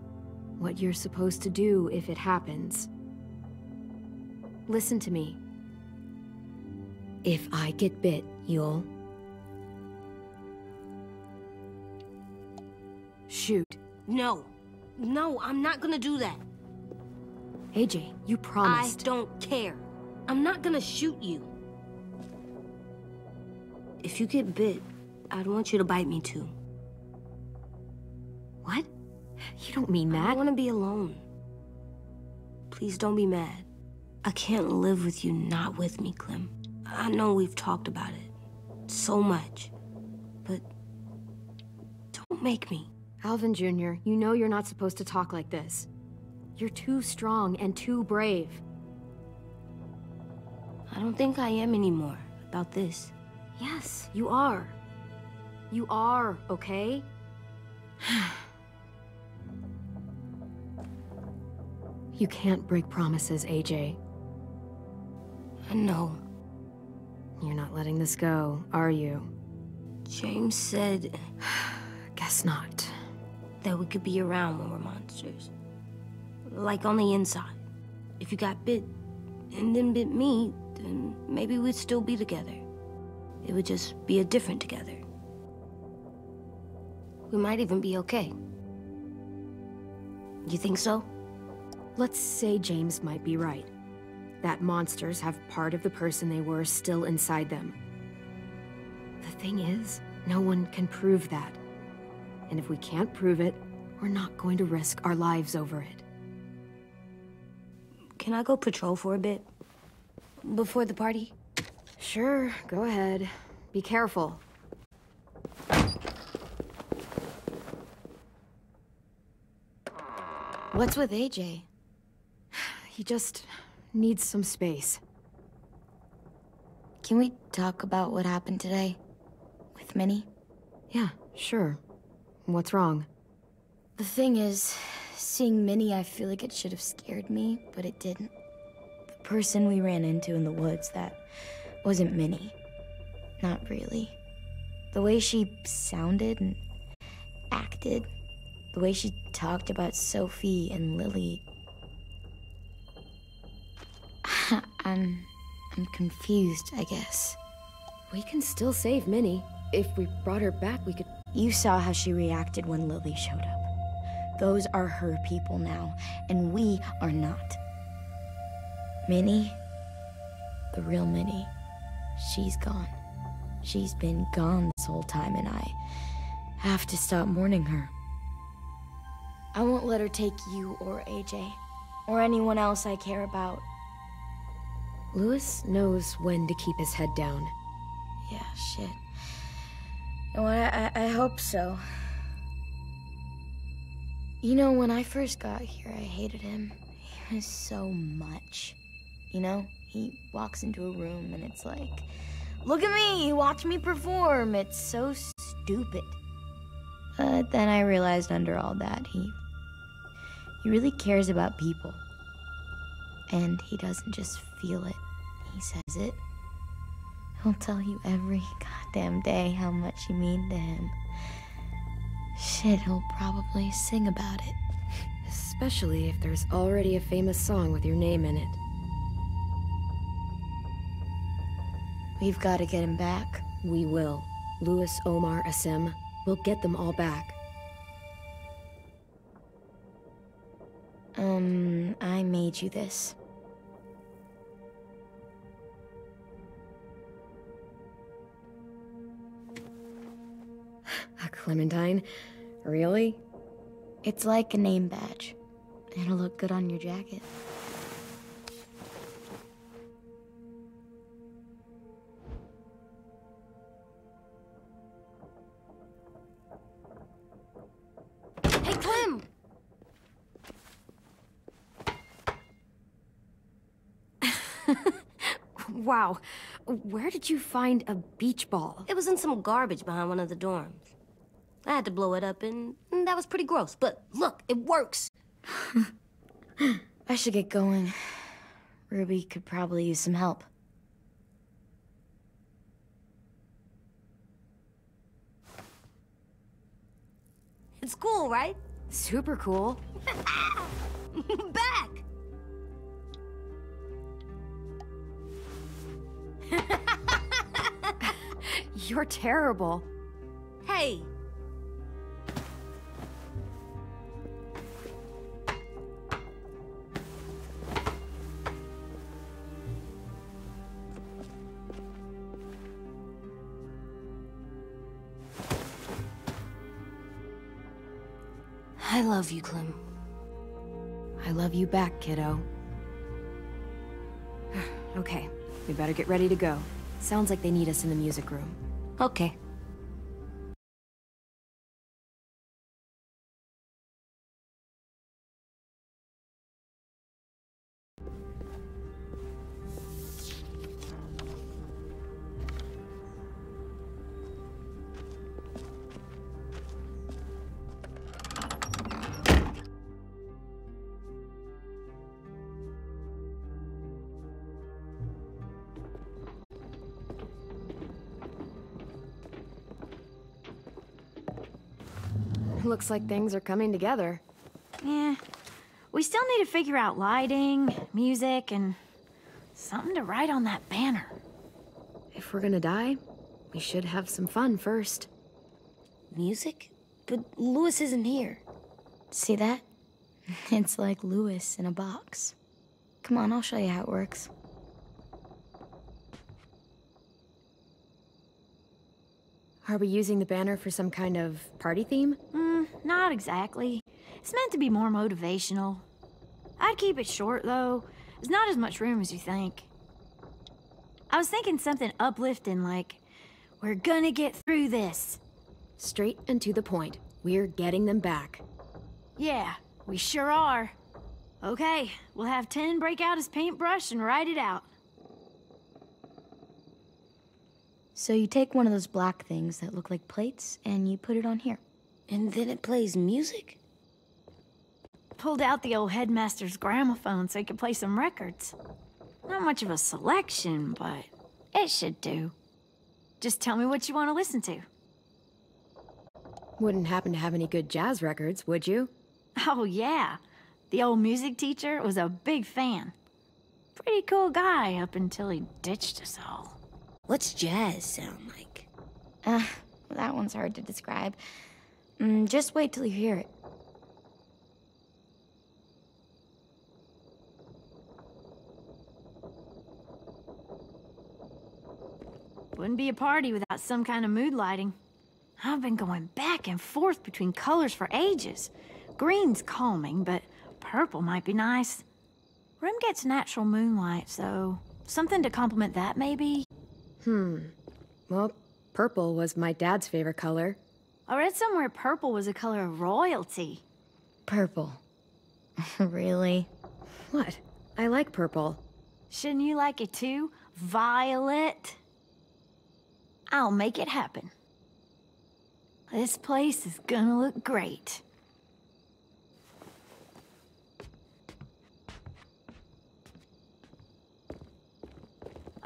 What you're supposed to do if it happens. Listen to me. If I get bit, you'll... shoot. No. No, I'm not gonna do that. AJ, you promised. I don't care. I'm not gonna shoot you. If you get bit, I'd want you to bite me too. What? You don't mean I that. want to be alone. Please don't be mad. I can't live with you not with me, Clem. I know we've talked about it so much, but don't make me. Alvin Jr., you know you're not supposed to talk like this. You're too strong and too brave. I don't think I am anymore about this. Yes, you are. You are, okay? You can't break promises, AJ. I know. You're not letting this go, are you? James said Guess not. that we could be around when we're monsters. Like on the inside. If you got bit and then bit me, then maybe we'd still be together. It would just be a different together. We might even be okay. You think so? Let's say James might be right. That monsters have part of the person they were still inside them. The thing is, no one can prove that. And if we can't prove it, we're not going to risk our lives over it. Can I go patrol for a bit? Before the party? Sure, go ahead. Be careful. What's with AJ? He just needs some space. Can we talk about what happened today? With Minnie? Yeah, sure. What's wrong? The thing is, seeing Minnie, I feel like it should have scared me, but it didn't. The person we ran into in the woods, that wasn't Minnie. Not really. The way she sounded and acted, the way she talked about Sophie and Lily. I'm confused, I guess. We can still save Minnie. If we brought her back, we could... You saw how she reacted when Lily showed up. Those are her people now, and we are not. Minnie, the real Minnie, she's gone. She's been gone this whole time, and I have to stop mourning her. I won't let her take you or AJ, or anyone else I care about. Louis knows when to keep his head down. Yeah, shit. You know what, I hope so. You know, when I first got here, I hated him. He was so much. You know, he walks into a room and it's like, look at me, watch me perform. It's so stupid. But then I realized under all that, he really cares about people. And he doesn't just feel it, he says it. He'll tell you every goddamn day how much you mean to him. Shit, he'll probably sing about it. Especially if there's already a famous song with your name in it. We've got to get him back. We will. Louis, Omar, Asim. We'll get them all back. I made you this. A Clementine? Really? It's like a name badge. It'll look good on your jacket. Hey, Clem! Wow. Where did you find a beach ball? It was in some garbage behind one of the dorms. I had to blow it up, and that was pretty gross. But look, it works. I should get going. Ruby could probably use some help. It's cool, right? Super cool. Back! You're terrible. Hey! I love you, Clem. I love you back, kiddo. Okay, we better get ready to go. Sounds like they need us in the music room. Okay. Looks like things are coming together. Yeah. We still need to figure out lighting, music, and something to write on that banner. If we're gonna die, we should have some fun first. Music? But Louis isn't here. See that? It's like Louis in a box. Come on, I'll show you how it works. Are we using the banner for some kind of party theme? Not exactly. It's meant to be more motivational. I'd keep it short, though. There's not as much room as you think. I was thinking something uplifting like, "We're gonna get through this." Straight and to the point. We're getting them back. Yeah, we sure are. Okay, we'll have 10 break out his paintbrush and write it out. So you take one of those black things that look like plates and you put it on here. And then it plays music? Pulled out the old headmaster's gramophone so he could play some records. Not much of a selection, but it should do. Just tell me what you want to listen to. Wouldn't happen to have any good jazz records, would you? Oh, yeah. The old music teacher was a big fan. Pretty cool guy up until he ditched us all. What's jazz sound like? That one's hard to describe. Just wait till you hear it. Wouldn't be a party without some kind of mood lighting. I've been going back and forth between colors for ages. Green's calming, but purple might be nice. Room gets natural moonlight, so something to complement that, maybe? Well, purple was my dad's favorite color. I read somewhere purple was a color of royalty. Purple. Really? What? I like purple. Shouldn't you like it too? Violet? I'll make it happen. This place is gonna look great.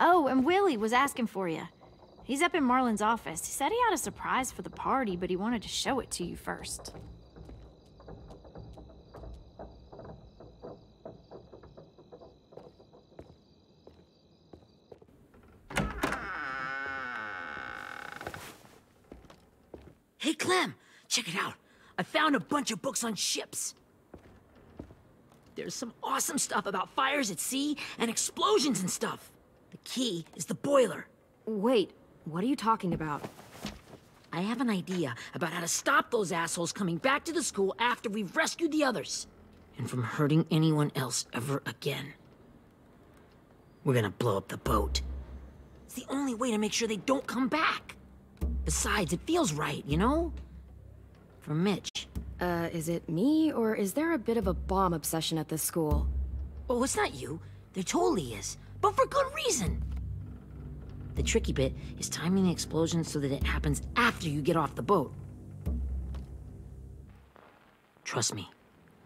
Oh, and Willie was asking for you. He's up in Marlin's office. He said he had a surprise for the party, but he wanted to show it to you first. Hey, Clem, check it out. I found a bunch of books on ships. There's some awesome stuff about fires at sea and explosions and stuff. The key is the boiler. Wait, what are you talking about? I have an idea about how to stop those assholes coming back to the school after we've rescued the others. And from hurting anyone else ever again. We're gonna blow up the boat. It's the only way to make sure they don't come back. Besides, it feels right, you know? For Mitch. Is it me, or is there a bit of a bomb obsession at this school? Oh, it's not you. There totally is. But for good reason. The tricky bit is timing the explosion so that it happens after you get off the boat. Trust me,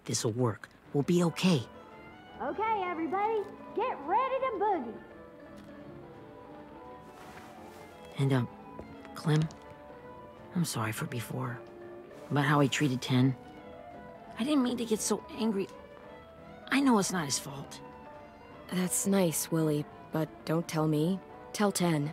this'll work. We'll be okay. Okay, everybody, get ready to boogie. And, Clem, I'm sorry for before. About how I treated Ten. I didn't mean to get so angry. I know it's not his fault. That's nice, Willie, but don't tell me. Tell 10.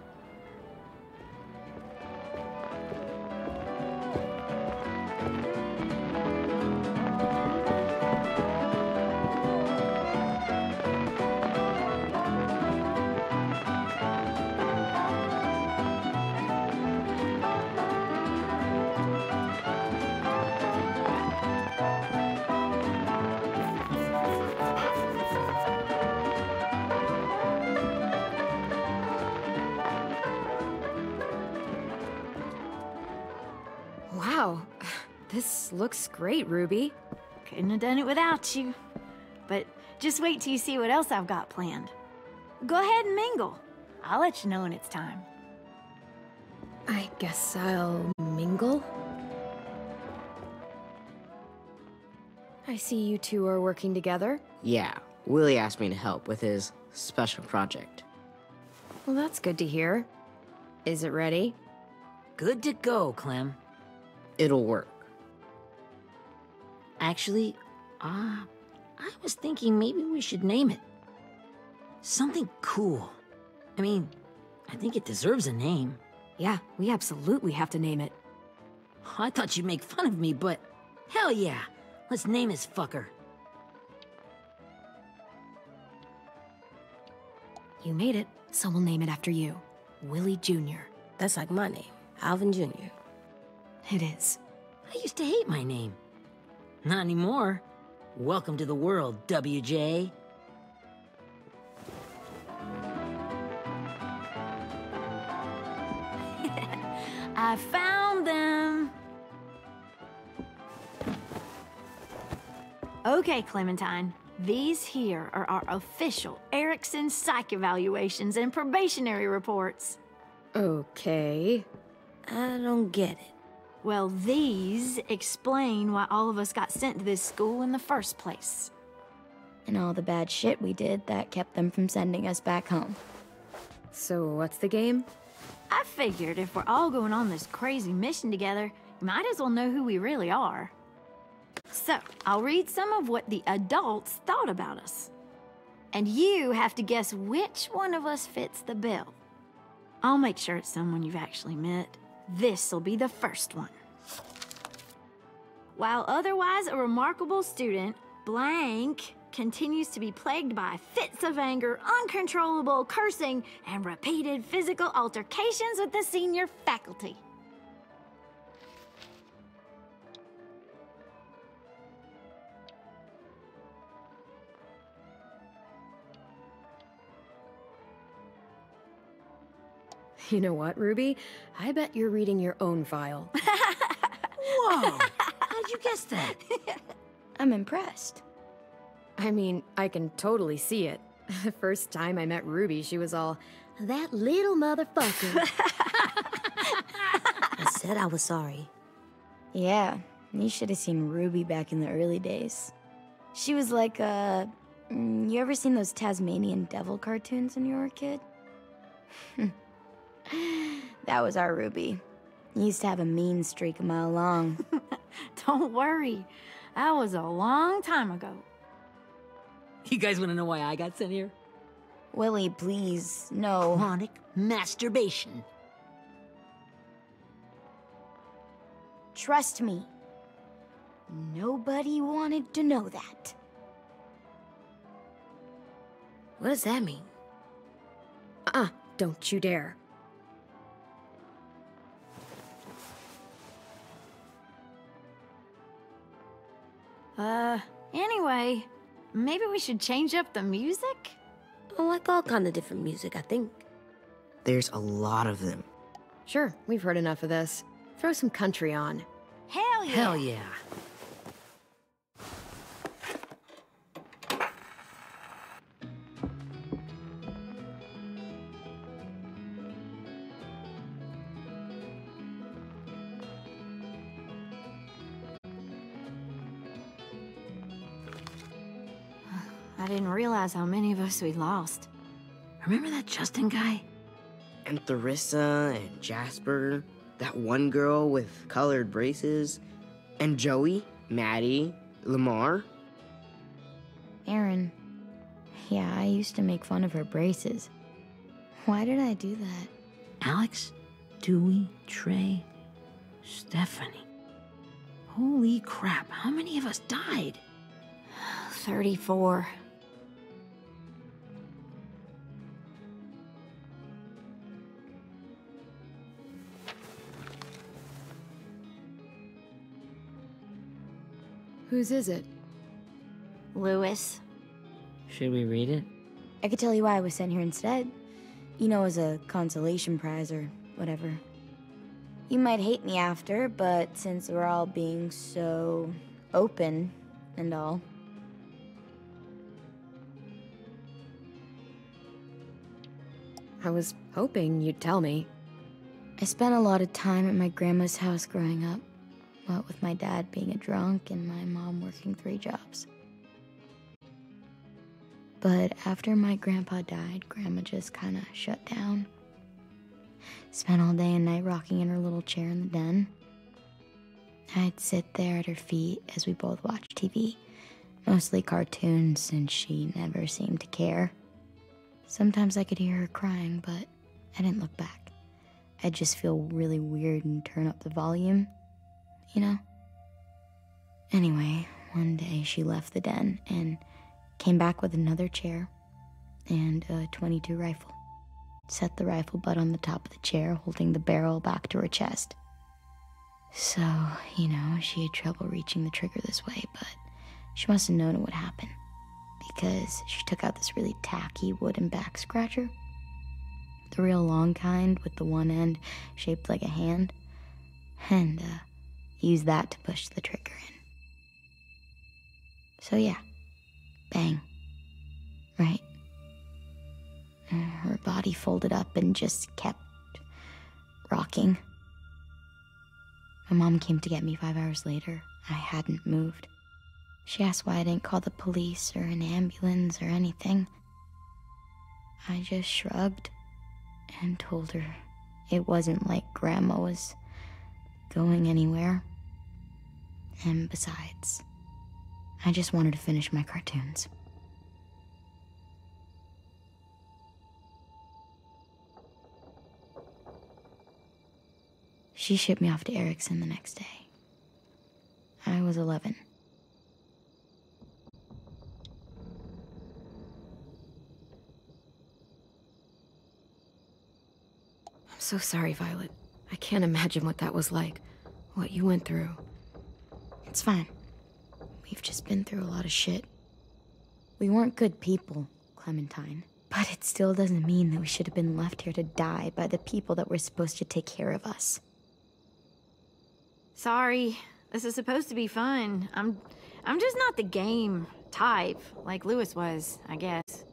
Wow, this looks great, Ruby. Couldn't have done it without you. But just wait till you see what else I've got planned. Go ahead and mingle. I'll let you know when it's time. I guess I'll mingle? I see you two are working together. Yeah, Willie asked me to help with his special project. Well, that's good to hear. Is it ready? Good to go, Clem. It'll work. Actually, I was thinking maybe we should name it. Something cool. I mean, I think it deserves a name. Yeah, we absolutely have to name it. I thought you'd make fun of me, but hell yeah. Let's name this fucker. You made it, so we'll name it after you. Willie Jr. That's like my name, Alvin Jr. It is. I used to hate my name. Not anymore. Welcome to the world, WJ. I found them. Okay, Clementine. These here are our official Erickson psych evaluations and probationary reports. Okay. I don't get it. Well, these explain why all of us got sent to this school in the first place. And all the bad shit we did that kept them from sending us back home. So what's the game? I figured if we're all going on this crazy mission together, you might as well know who we really are. So, I'll read some of what the adults thought about us. And you have to guess which one of us fits the bill. I'll make sure it's someone you've actually met. This'll be the first one. While otherwise a remarkable student, Blank continues to be plagued by fits of anger, uncontrollable cursing, and repeated physical altercations with the senior faculty. You know what, Ruby? I bet you're reading your own file. Whoa! How'd you guess that? I'm impressed. I mean, I can totally see it. The first time I met Ruby, she was all, "That little motherfucker." I said I was sorry. Yeah, you should have seen Ruby back in the early days. She was like you ever seen those Tasmanian devil cartoons when you were a kid? That was our Ruby. He used to have a mean streak a mile long. Don't worry, that was a long time ago. You guys want to know why I got sent here? Willie, please, no. Chronic masturbation. Trust me. Nobody wanted to know that. What does that mean? Don't you dare. Anyway, maybe we should change up the music? I like all kind of different music, I think. There's a lot of them. Sure, we've heard enough of this. Throw some country on. Hell yeah! Hell yeah. I didn't realize how many of us we lost. Remember that Justin guy? And Theresa and Jasper, that one girl with colored braces, and Joey, Maddie, Lamar. Aaron. Yeah, I used to make fun of her braces. Why did I do that? Alex, Dewey, Trey, Stephanie. Holy crap, how many of us died? 34. Whose is it? Louis. Should we read it? I could tell you why I was sent here instead. You know, as a consolation prize or whatever. You might hate me after, but since we're all being so open and all. I was hoping you'd tell me. I spent a lot of time at my grandma's house growing up. What with my dad being a drunk and my mom working 3 jobs. But after my grandpa died, Grandma just kind of shut down. Spent all day and night rocking in her little chair in the den. I'd sit there at her feet as we both watched TV, mostly cartoons since she never seemed to care. Sometimes I could hear her crying, but I didn't look back. I'd just feel really weird and turn up the volume, you know? Anyway, one day she left the den and came back with another chair and a .22 rifle. Set the rifle butt on the top of the chair, holding the barrel back to her chest. So, you know, she had trouble reaching the trigger this way, but she must have known it would happen, because she took out this really tacky wooden back scratcher. The real long kind with the one end shaped like a hand, and used that to push the trigger in. So yeah, bang, right? Her body folded up and just kept rocking. My mom came to get me 5 hours later. I hadn't moved. She asked why I didn't call the police or an ambulance or anything. I just shrugged and told her it wasn't like Grandma was going anywhere. And besides, I just wanted to finish my cartoons. She shipped me off to Erickson the next day. I was 11. I'm so sorry, Violet. I can't imagine what that was like. What you went through. It's fine. We've just been through a lot of shit. We weren't good people, Clementine. But it still doesn't mean that we should have been left here to die by the people that were supposed to take care of us. Sorry. This is supposed to be fun. I'm just not the game type, like Louis was, I guess.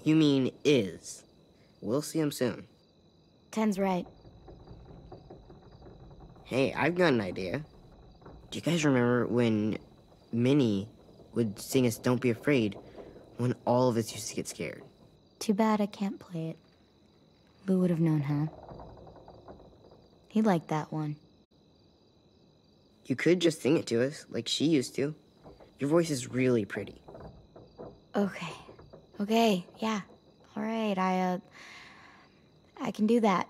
You mean is. We'll see him soon. Ten's right. Hey, I've got an idea. Do you guys remember when Minnie would sing us Don't Be Afraid when all of us used to get scared? Too bad I can't play it. Lou would have known how. He liked that one. You could just sing it to us, like she used to. Your voice is really pretty. Okay, yeah. All right, I can do that.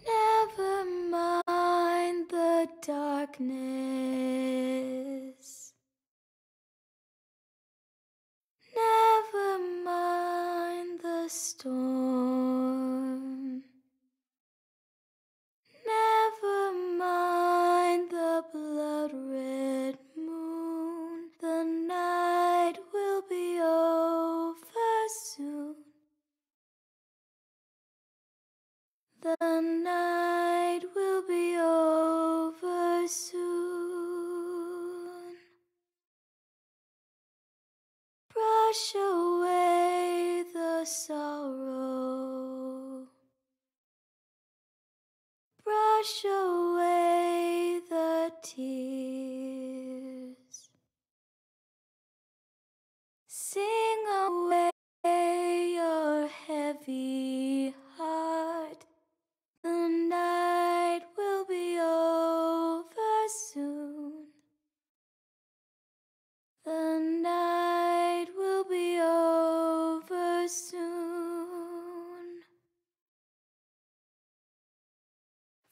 Never mind the darkness. Never mind the storm. Never mind the blood-red moon. The night will be over soon. The night will be over soon. Brush away the sorrow. Brush away the tears. Sing away your heavy heart. The night will be over soon. The night will be over soon.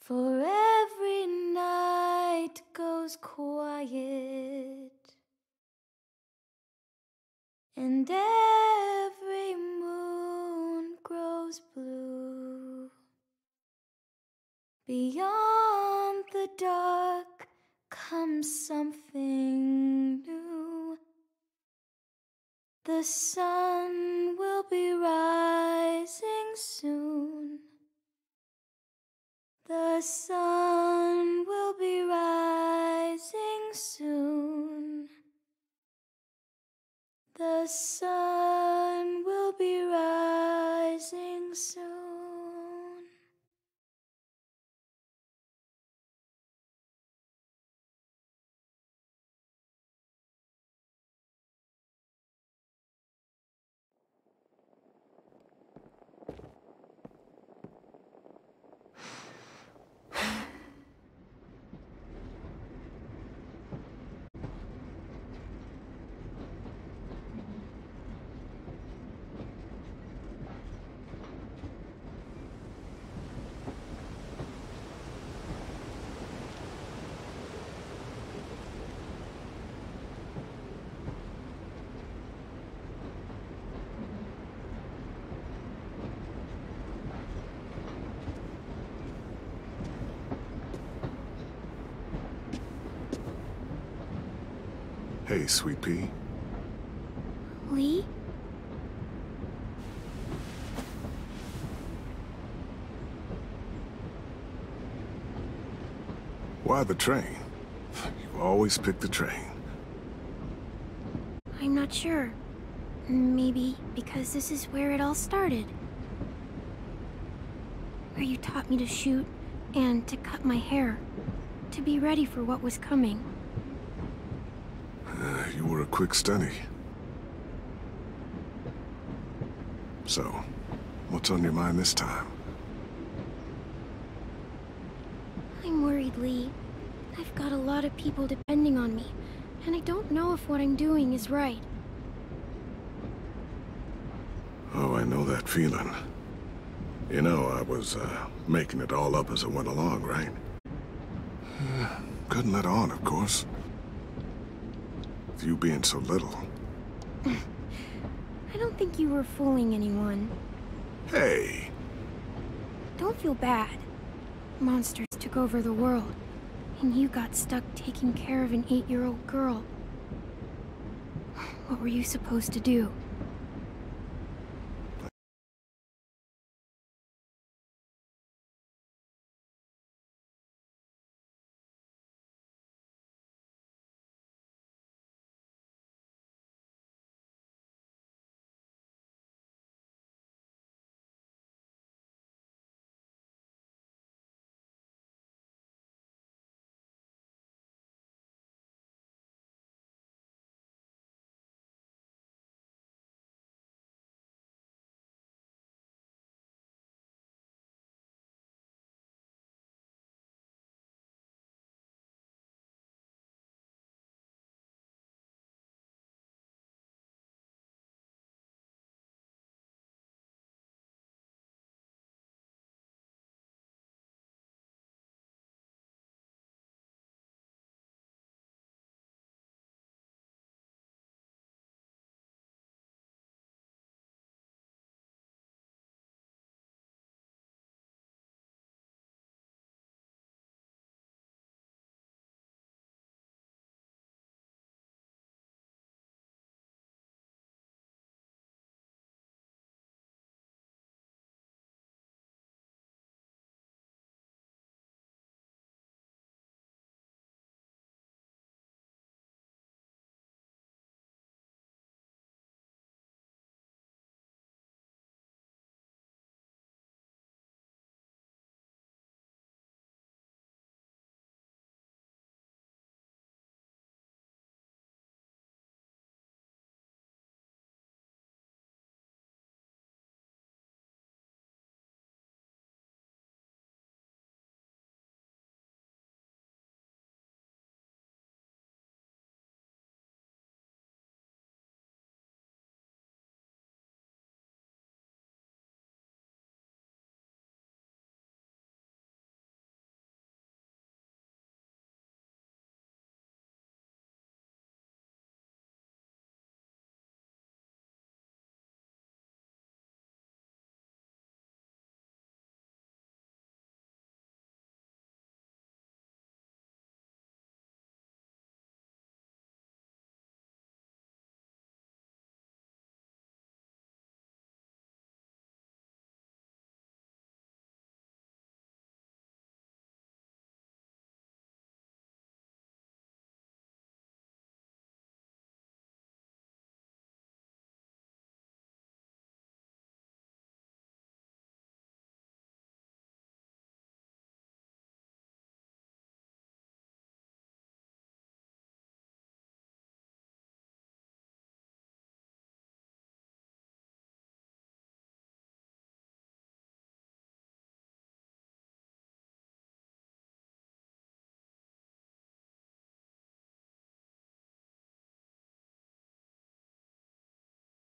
For every night goes quiet, and every moon grows blue. Beyond the dark comes something new. The sun will be rising soon. The sun will be rising soon. The sun will be rising soon. Hey, Sweet Pea. Lee? Why the train? You always pick the train. I'm not sure. Maybe because this is where it all started. Where you taught me to shoot and to cut my hair. To be ready for what was coming. You were a quick study. So, what's on your mind this time? I'm worried, Lee. I've got a lot of people depending on me, and I don't know if what I'm doing is right. Oh, I know that feeling. You know, I was, making it all up as I went along, right? Couldn't let on, of course. With you being so little. I don't think you were fooling anyone. Hey! Don't feel bad. Monsters took over the world, and you got stuck taking care of an 8-year-old girl. What were you supposed to do?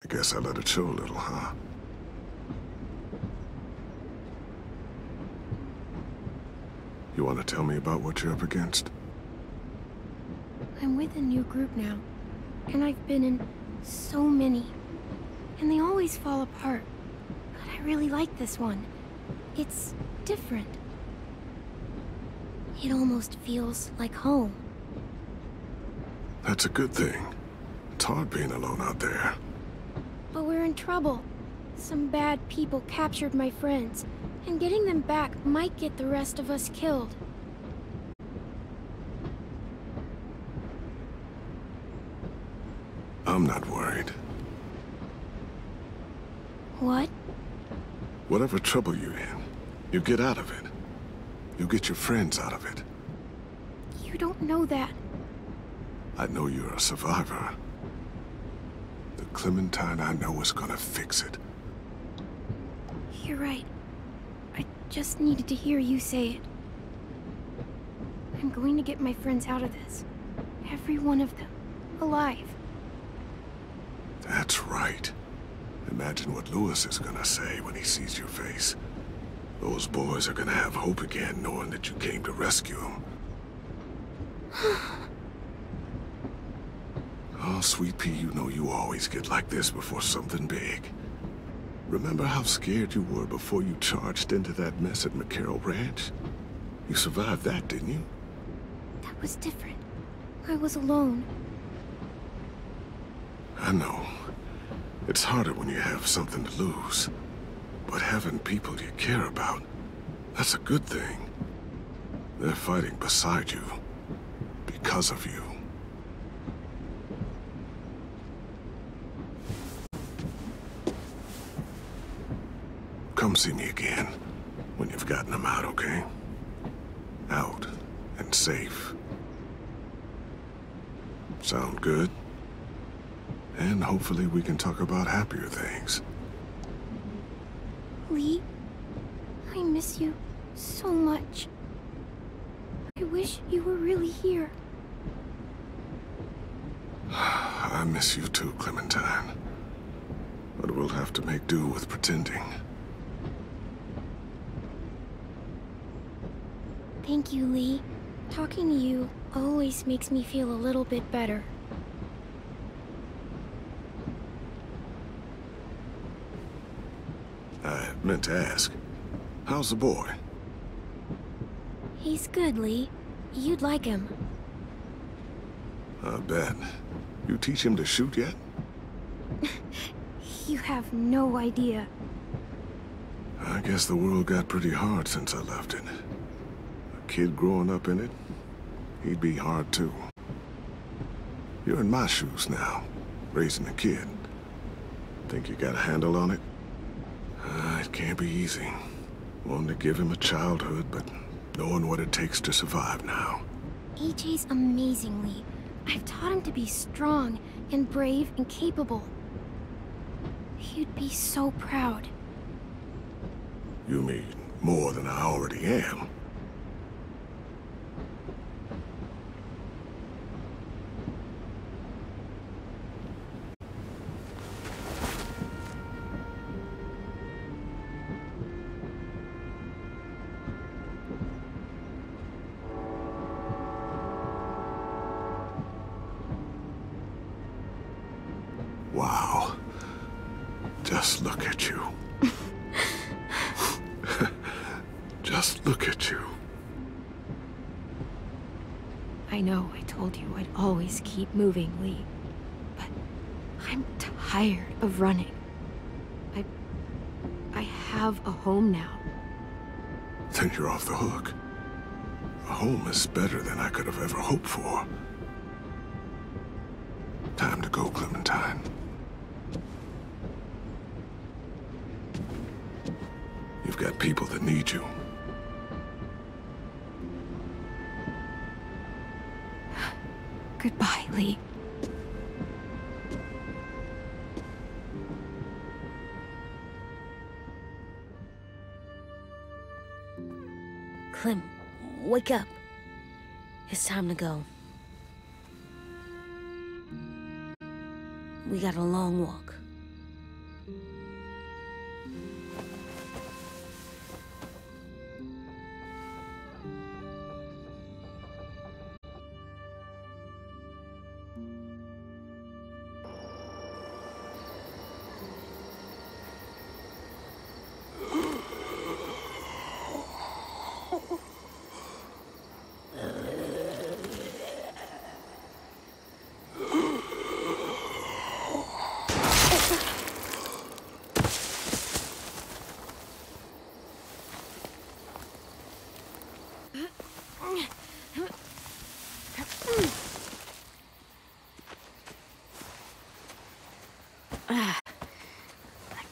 I guess I let it show a little, huh? You want to tell me about what you're up against? I'm with a new group now, and I've been in so many, and they always fall apart. But I really like this one. It's different. It almost feels like home. That's a good thing. it's hard being alone out there. But we're in trouble. Some bad people captured my friends, and getting them back might get the rest of us killed. I'm not worried. What? Whatever trouble you're in, you get out of it. You get your friends out of it. You don't know that. I know you're a survivor. The Clementine I know is gonna fix it. You're right. I just needed to hear you say it. I'm going to get my friends out of this. Every one of them. Alive. That's right. Imagine what Louis is gonna say when he sees your face. Those boys are gonna have hope again, knowing that you came to rescue them. Oh, Sweet Pea, you know you always get like this before something big. Remember how scared you were before you charged into that mess at McCarroll Ranch? You survived that, didn't you? That was different. I was alone. I know. It's harder when you have something to lose. But having people you care about, that's a good thing. They're fighting beside you. Because of you. Come see me again when you've gotten them out, okay? Out and safe. Sound good? And hopefully we can talk about happier things. Lee, I miss you so much. I wish you were really here. I miss you too, Clementine. But we'll have to make do with pretending. Thank you, Lee. Talking to you always makes me feel a little bit better. I meant to ask, how's the boy? He's good, Lee. You'd like him. I bet. You teach him to shoot yet? You have no idea. I guess the world got pretty hard since I left it. A kid growing up in it, he'd be hard too. You're in my shoes now, raising a kid. Think you got a handle on it? It can't be easy. Wanting to give him a childhood, but knowing what it takes to survive now. AJ's amazing, Lee. I've taught him to be strong and brave and capable. He'd be so proud. You mean more than I already am? Wow. Just look at you. Just look at you. I know I told you I'd always keep moving, Lee. But I'm tired of running. I have a home now. Then you're off the hook. A home is better than I could have ever hoped for. Time to go, Clementine. You've got people that need you. Goodbye, Lee. Clem, wake up. It's time to go. We got a long walk.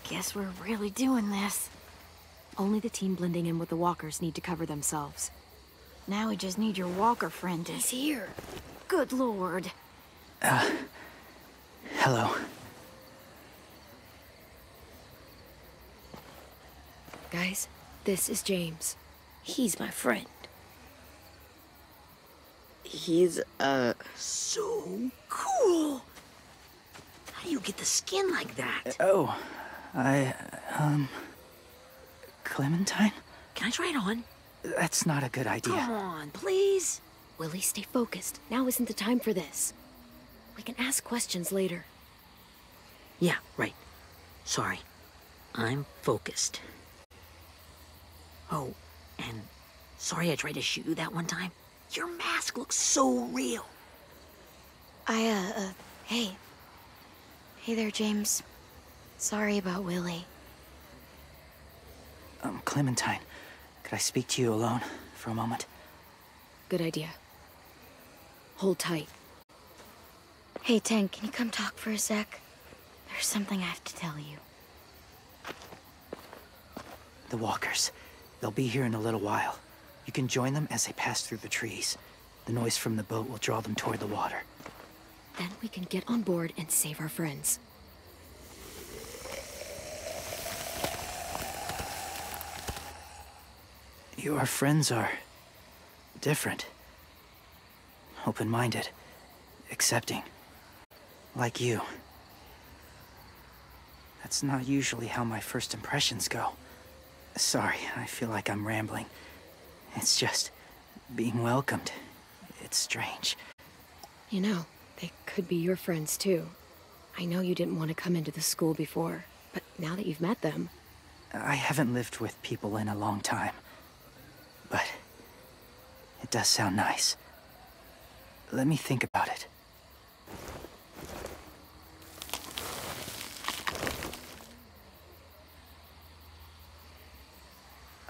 Guess we're really doing this. Only the team blending in with the walkers need to cover themselves. Now we just need your walker friend to... He's here. Good lord. Hello. Guys, this is James. He's my friend. He's, So cool! How do you get the skin like that? Clementine? Can I try it on? That's not a good idea. Come on, please. Willie, stay focused. Now isn't the time for this. We can ask questions later. Yeah, right. Sorry. I'm focused. Oh, and sorry I tried to shoot you that one time. Your mask looks so real. Hey. Hey there, James. Sorry about Willie. Clementine, could I speak to you alone for a moment? Good idea. Hold tight. Hey, Tank, can you come talk for a sec? There's something I have to tell you. The walkers. They'll be here in a little while. You can join them as they pass through the trees. The noise from the boat will draw them toward the water. Then we can get on board and save our friends. Your friends are... different. Open-minded. Accepting. Like you. That's not usually how my first impressions go. Sorry, I feel like I'm rambling. It's just... being welcomed. It's strange. You know, they could be your friends too. I know you didn't want to come into the school before, but now that you've met them... I haven't lived with people in a long time. But... it does sound nice. Let me think about it.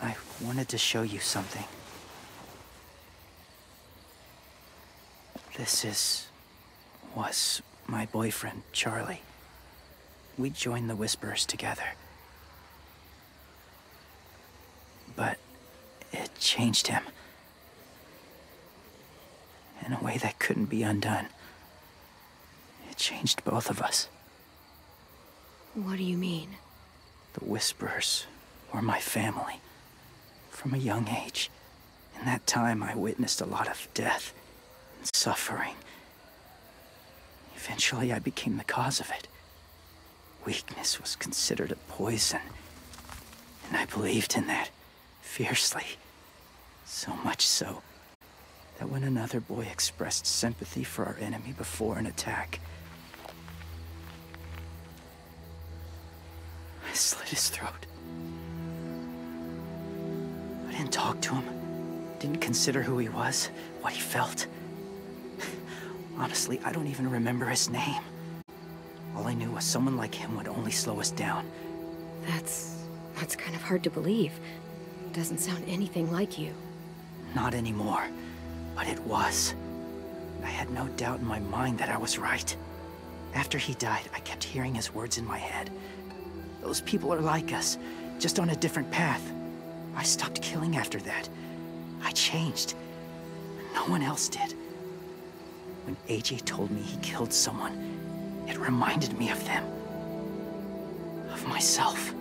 I wanted to show you something. This was my boyfriend, Charlie. We joined the Whisperers together. But it changed him. In a way that couldn't be undone. It changed both of us. What do you mean? The Whisperers were my family. From a young age. In that time, I witnessed a lot of death and suffering. Eventually, I became the cause of it. Weakness was considered a poison. And I believed in that, fiercely. So much so, that when another boy expressed sympathy for our enemy before an attack, I slit his throat. I didn't talk to him. Didn't consider who he was, what he felt. Honestly, I don't even remember his name. All I knew was someone like him would only slow us down. That's kind of hard to believe. Doesn't sound anything like you. Not anymore, but it was. I had no doubt in my mind that I was right. After he died, I kept hearing his words in my head. Those people are like us, just on a different path. I stopped killing after that. I changed. No one else did. When AJ told me he killed someone, it reminded me of them. Of myself.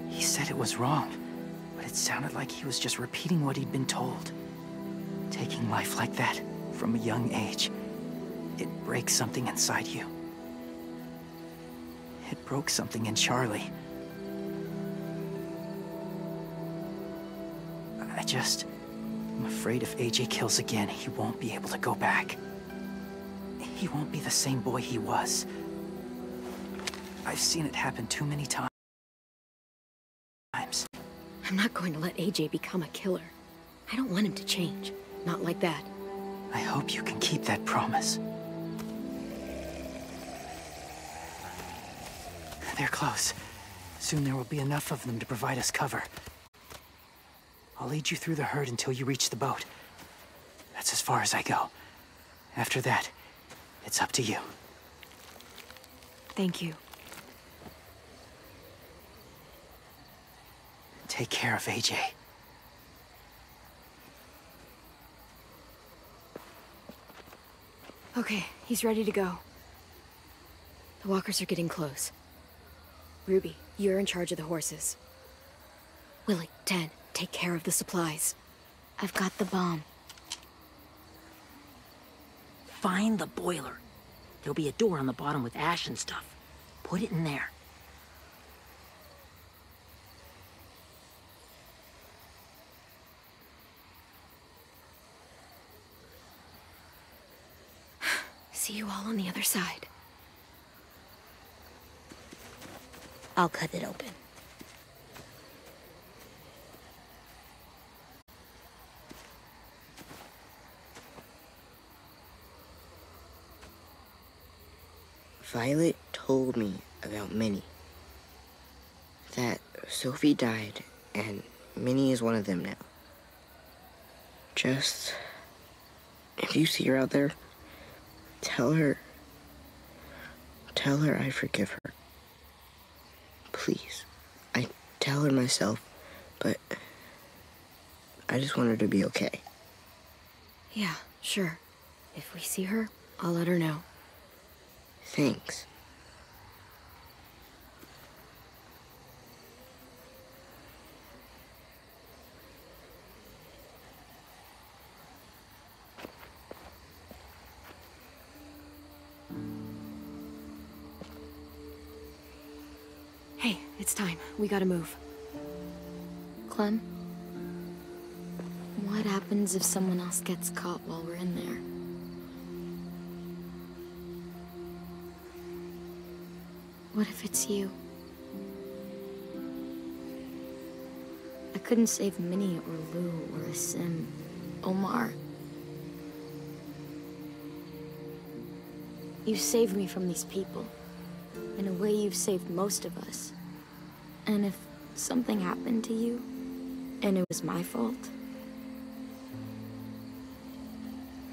He said it was wrong, but it sounded like he was just repeating what he'd been told. Taking life like that, from a young age, it breaks something inside you. It broke something in Charlie. I'm afraid if AJ kills again, he won't be able to go back. He won't be the same boy he was. I've seen it happen too many times. I'm not going to let AJ become a killer. I don't want him to change. Not like that. I hope you can keep that promise. They're close. Soon there will be enough of them to provide us cover. I'll lead you through the herd until you reach the boat. That's as far as I go. After that, it's up to you. Thank you. Take care of AJ. Okay, he's ready to go. The walkers are getting close. Ruby, you're in charge of the horses. Willie, Ted, take care of the supplies. I've got the bomb. Find the boiler. There'll be a door on the bottom with ash and stuff. Put it in there. See you all on the other side. I'll cut it open. Violet told me about Minnie. That Sophie died, and Minnie is one of them now. Just, if you see her out there, tell her I forgive her. Please. I tell her myself, but I just want her to be okay. Yeah, sure. If we see her, I'll let her know. Thanks. Hey, it's time. We gotta move. Clem? What happens if someone else gets caught while we're in there? What if it's you? I couldn't save Minnie or Lou or Sim, Omar. You saved me from these people. In a way, you've saved most of us. And if something happened to you, and it was my fault,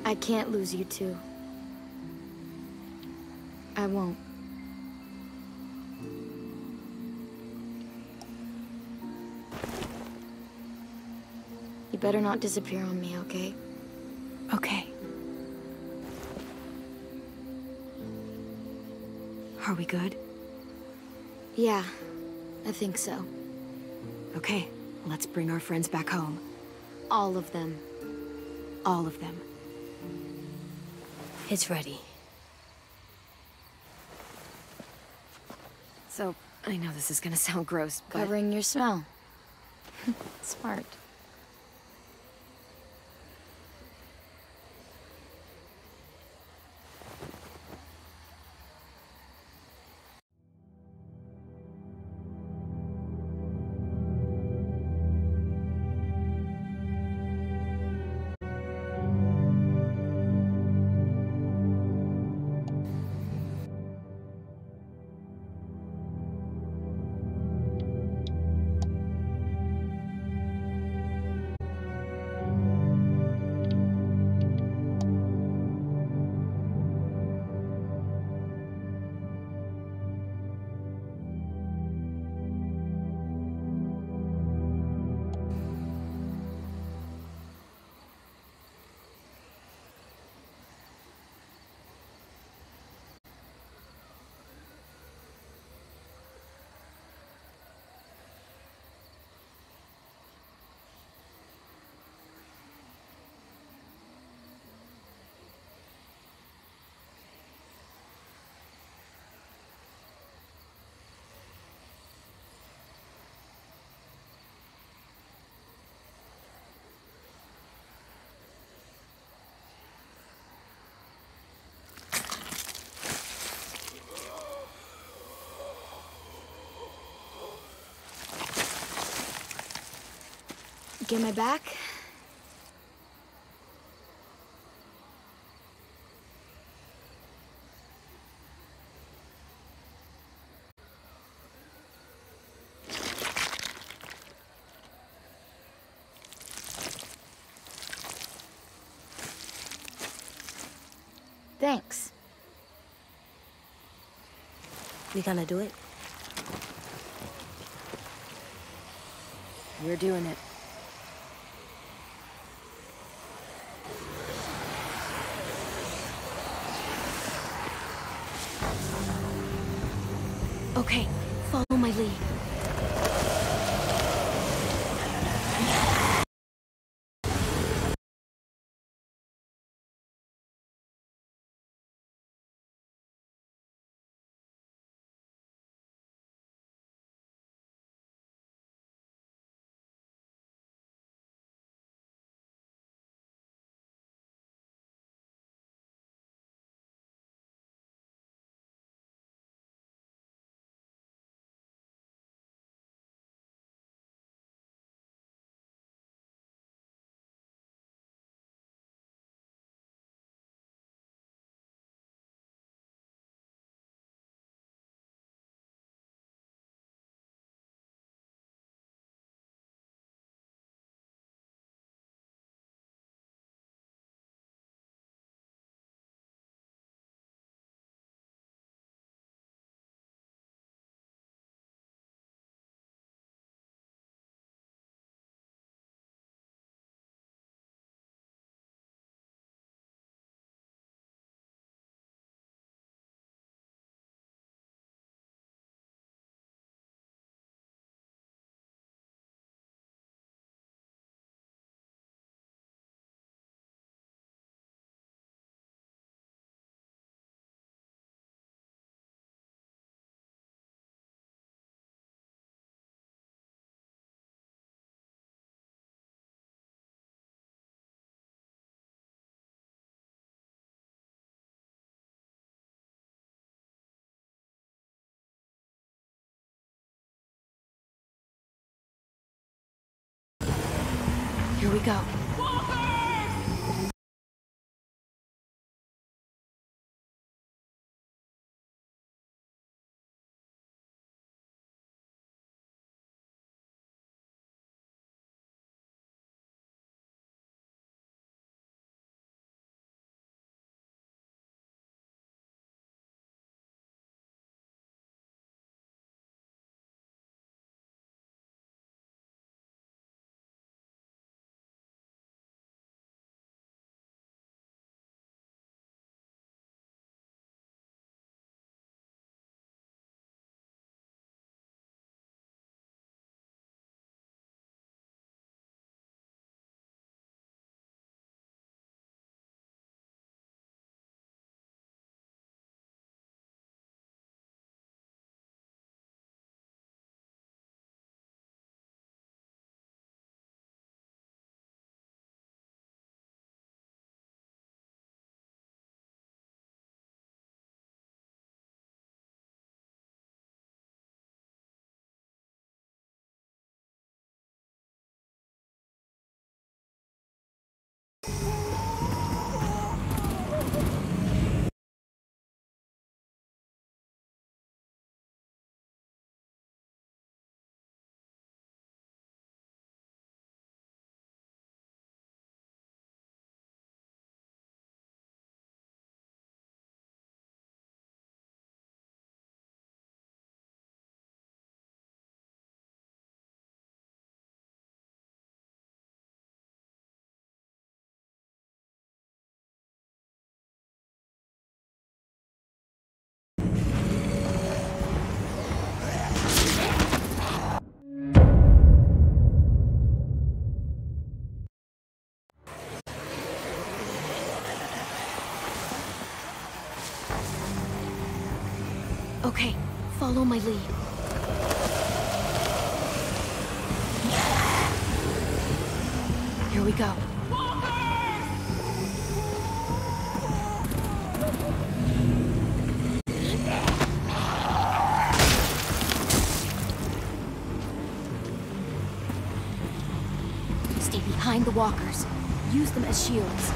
I can't lose you too. I won't. You better not disappear on me, okay? Okay. Are we good? Yeah, I think so. Okay, let's bring our friends back home. All of them. All of them. It's ready. So, I know this is gonna sound gross, but... Covering your smell. Smart. Get my back? Thanks. We gonna do it? We're doing it. Okay, follow my lead. Here we go. Okay, follow my lead. Here we go. Stay behind the walkers. Use them as shields.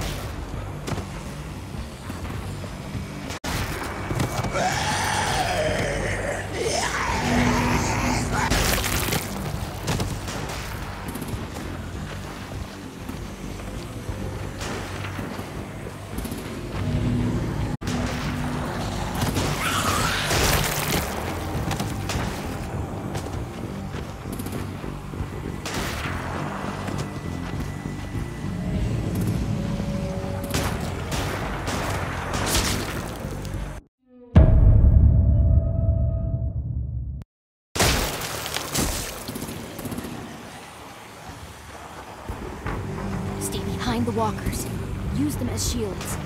behind the walkers. Use them as shields.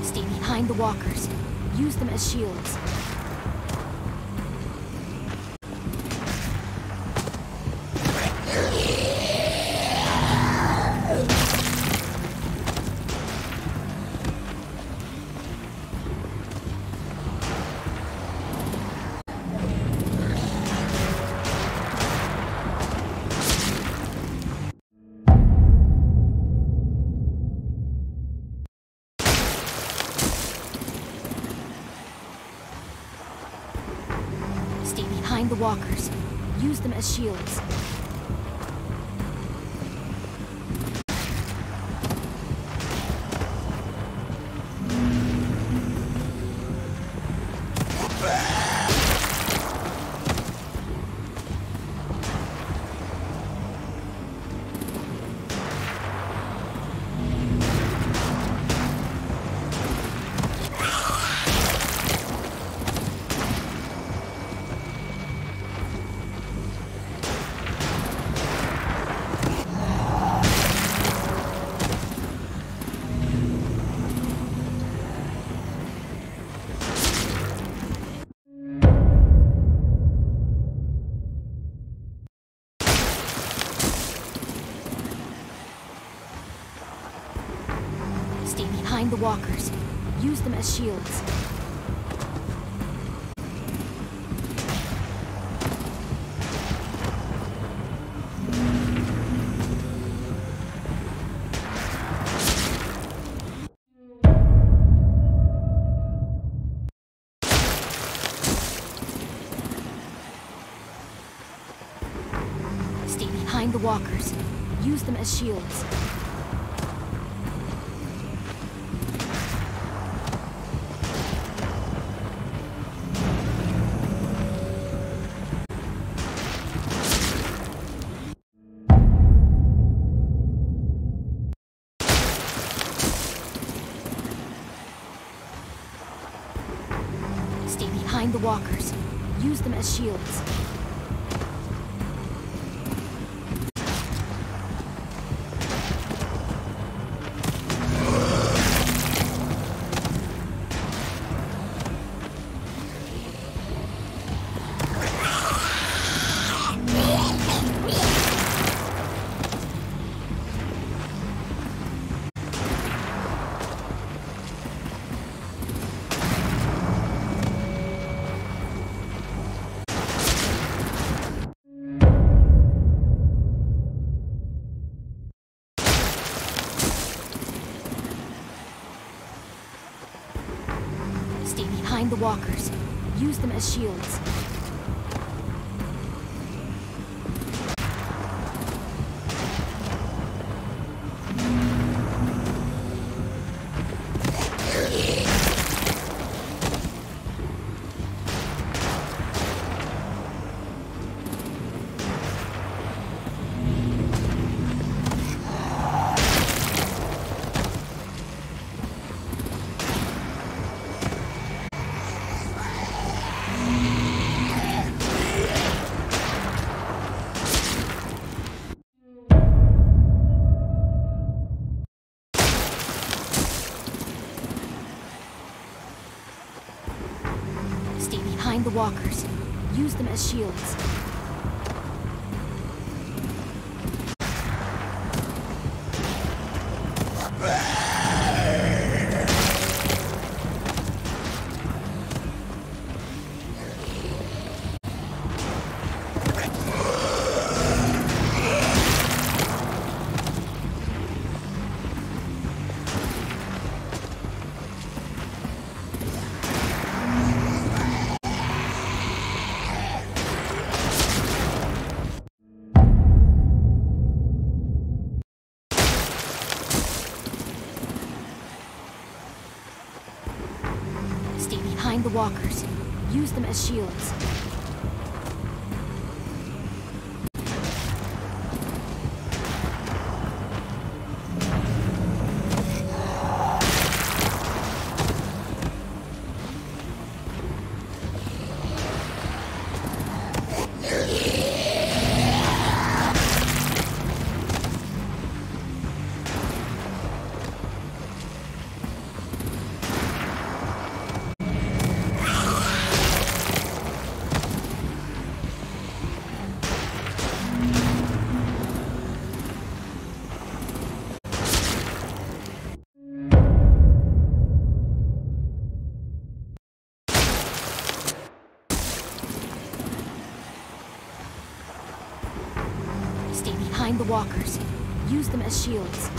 Stay behind the walkers. Use them as shields. Stay behind the walkers. Use them as shields. Stay behind the walkers. Use them as shields. Stay behind the walkers. Use them as shields. Stay behind the walkers. Use them as shields. Stay behind the walkers. Use them as shields. Stay behind the walkers. Use them as shields. behind the walkers. Use them as shields. Stay behind the walkers. Use them as shields.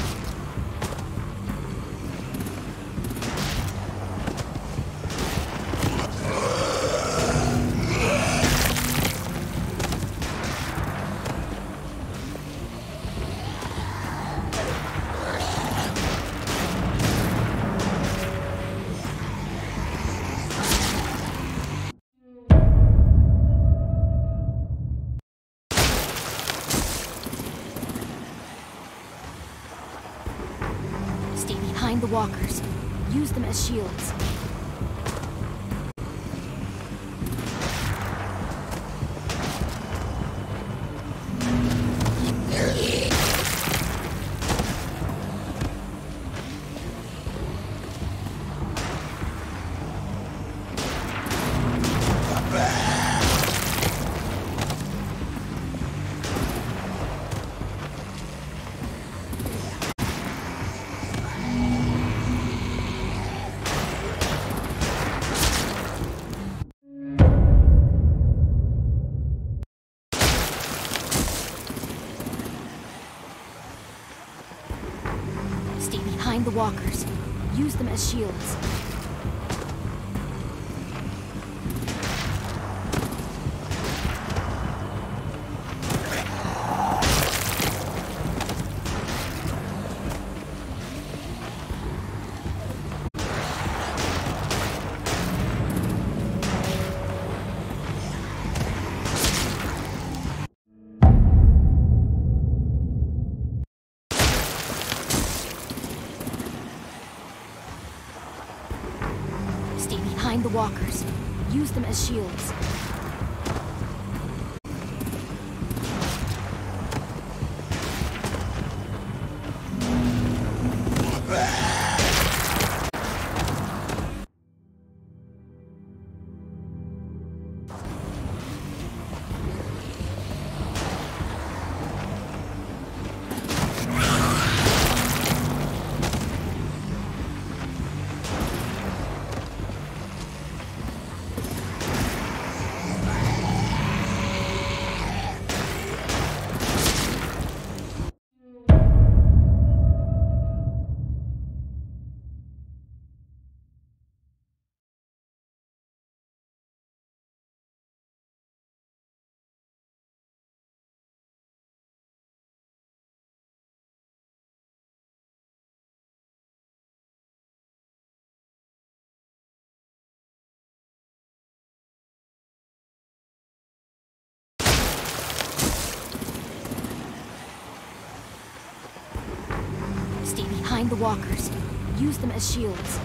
Stay behind the walkers. Use them as shields. Stay behind the walkers. Use them as shields. Stay behind the walkers. Use them as shields. Stay behind the walkers. Use them as shields.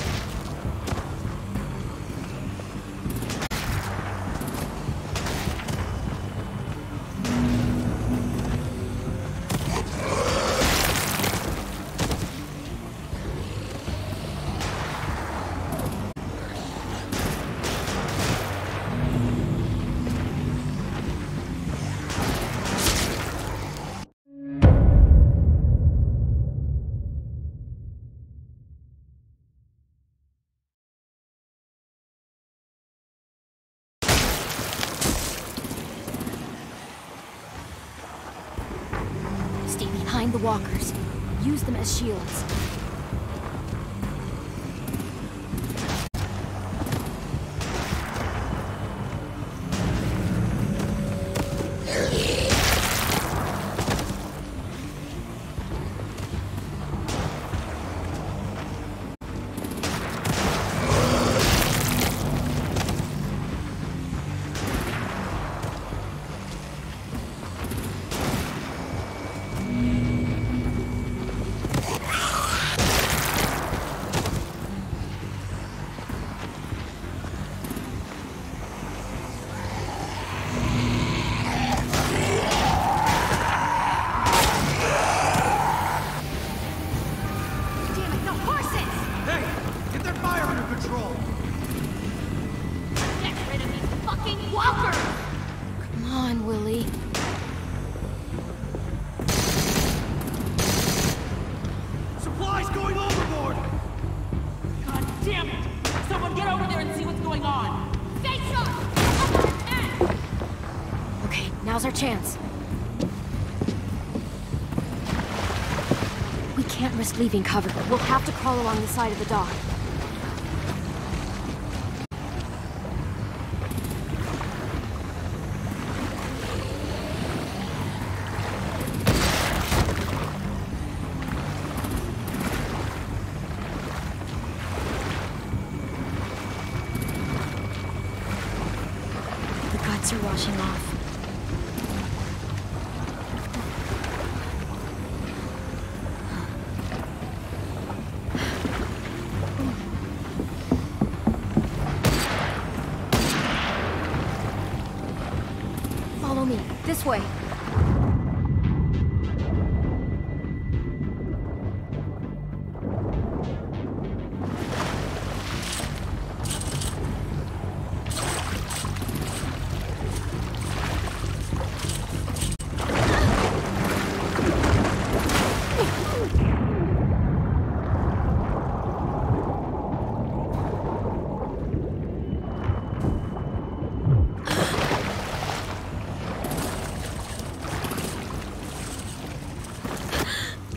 Stay behind the walkers. Use them as shields. Now's our chance. We can't risk leaving cover. We'll have to crawl along the side of the dock. The guts are washing off. Follow me. This way.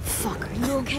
Fuck, are you okay?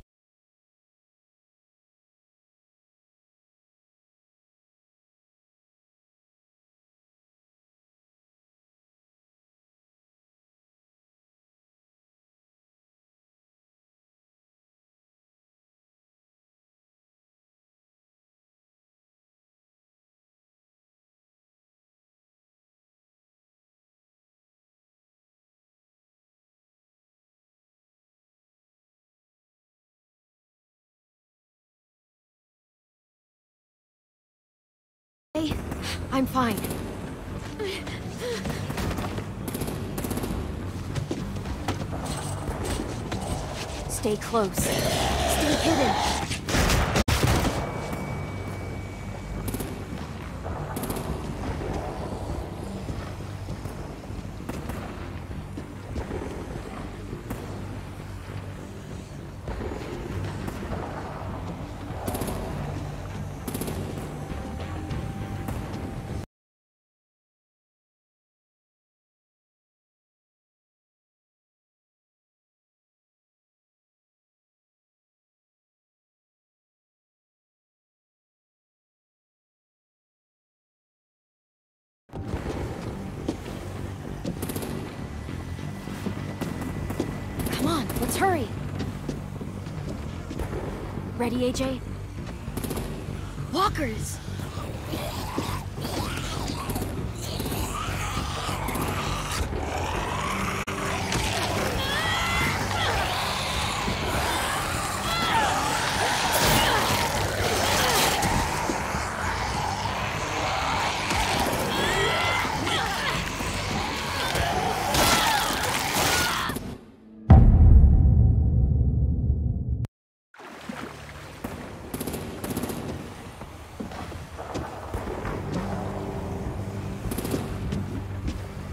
Hey, I'm fine. Stay close. Stay hidden. Come on, let's hurry. Ready, AJ? Walkers!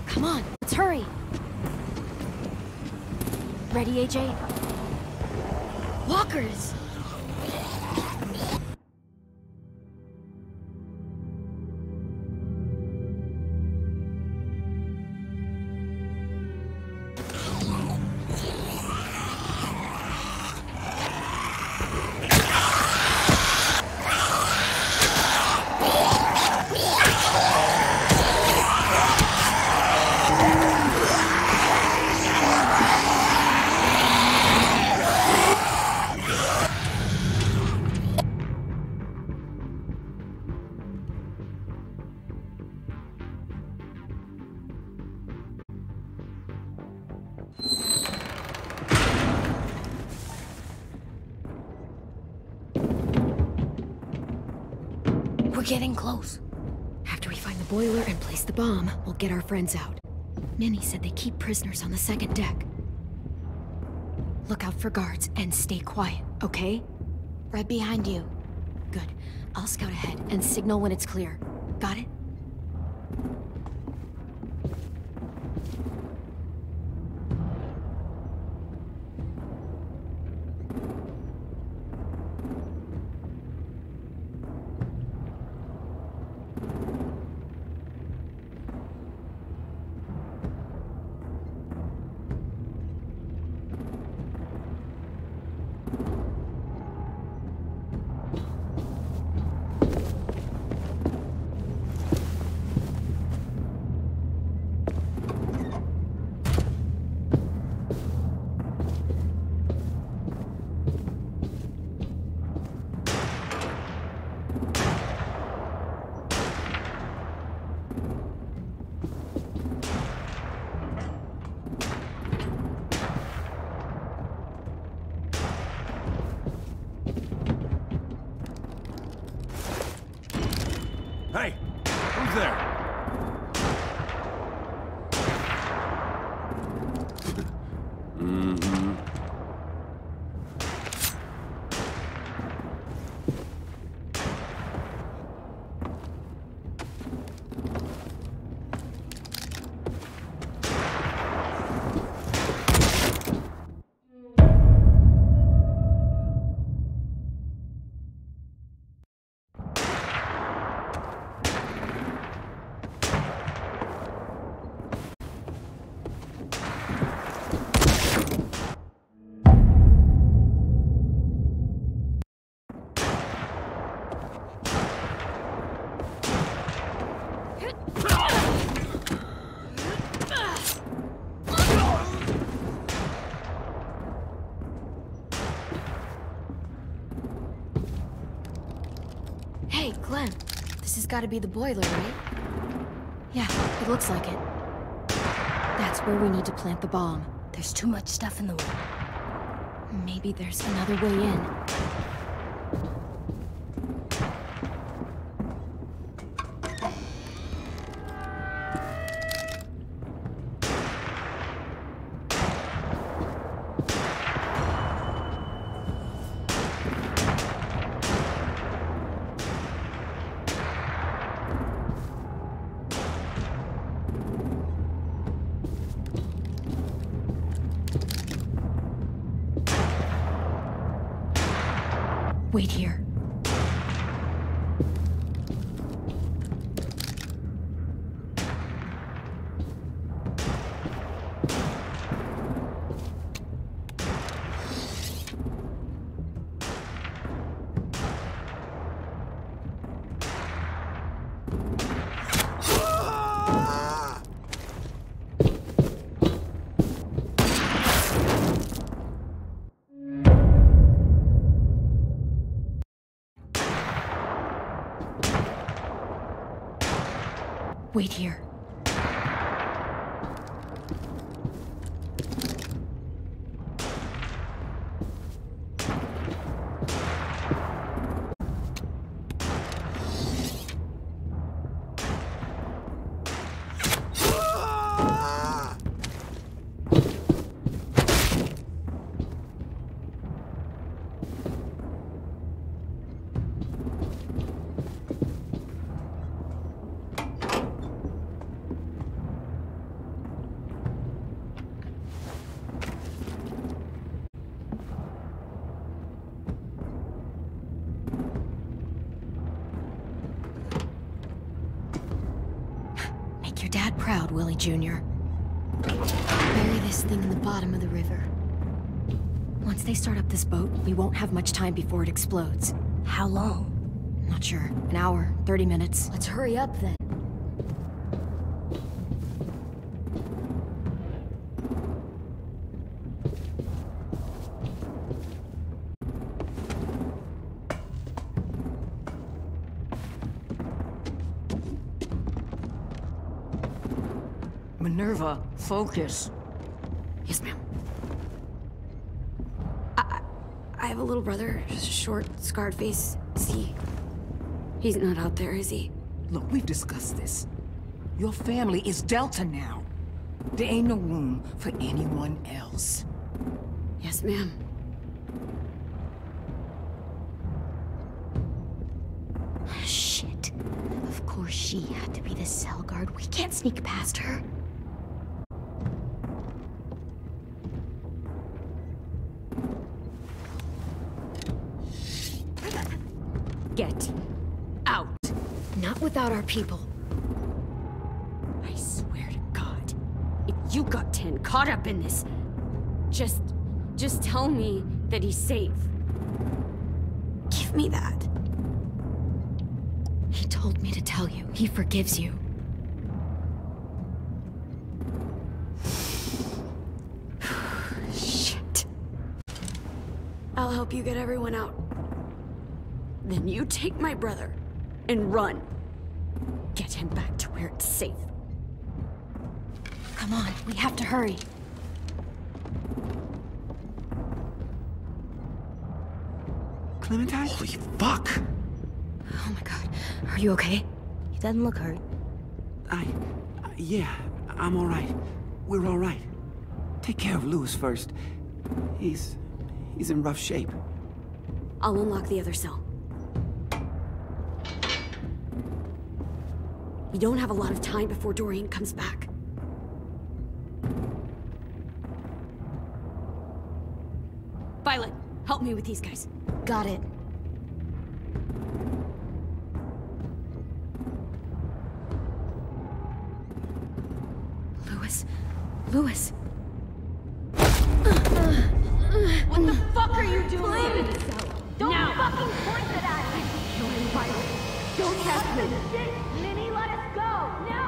Come on, let's hurry. Ready, AJ? Walkers! We're getting close. After we find the boiler and place the bomb, we'll get our friends out. Minnie said they keep prisoners on the second deck. Look out for guards and stay quiet, okay? Right behind you. Good. I'll scout ahead and signal when it's clear. Got it? Hey, who's there? Hey, Clem. This has got to be the boiler, right? Yeah, it looks like it. That's where we need to plant the bomb. There's too much stuff in the way. Maybe there's another way in. Wait here. Wait here. Make your dad proud, Willie Jr. Bury this thing in the bottom of the river. Once they start up this boat, we won't have much time before it explodes. How long? Not sure. An hour, 30 minutes. Let's hurry up then. Minerva, focus. Yes, ma'am. I have a little brother, short, scarred face. He's not out there, is he? Look, we've discussed this. Your family is Delta now. There ain't no room for anyone else. Yes, ma'am. Shit. Of course she had to be the cell guard. We can't sneak past her. Get out. Not without our people. I swear to God, if you got 10 caught up in this, just tell me that he's safe. Give me that. He told me to tell you. He forgives you. Shit. I'll help you get everyone out. Then you take my brother and run. Get him back to where it's safe. Come on, we have to hurry. Clementine? Holy fuck! Oh my god, are you okay? He doesn't look hurt. Yeah, I'm all right. We're all right. Take care of Louis first. He's in rough shape. I'll unlock the other cell. You don't have a lot of time before Dorian comes back. Violet, help me with these guys. Got it. Louis. What the fuck are you doing? Don't Now. fucking point it at me! Kill him, Violet. Don't test me. Shit! Minnie, let us go! No!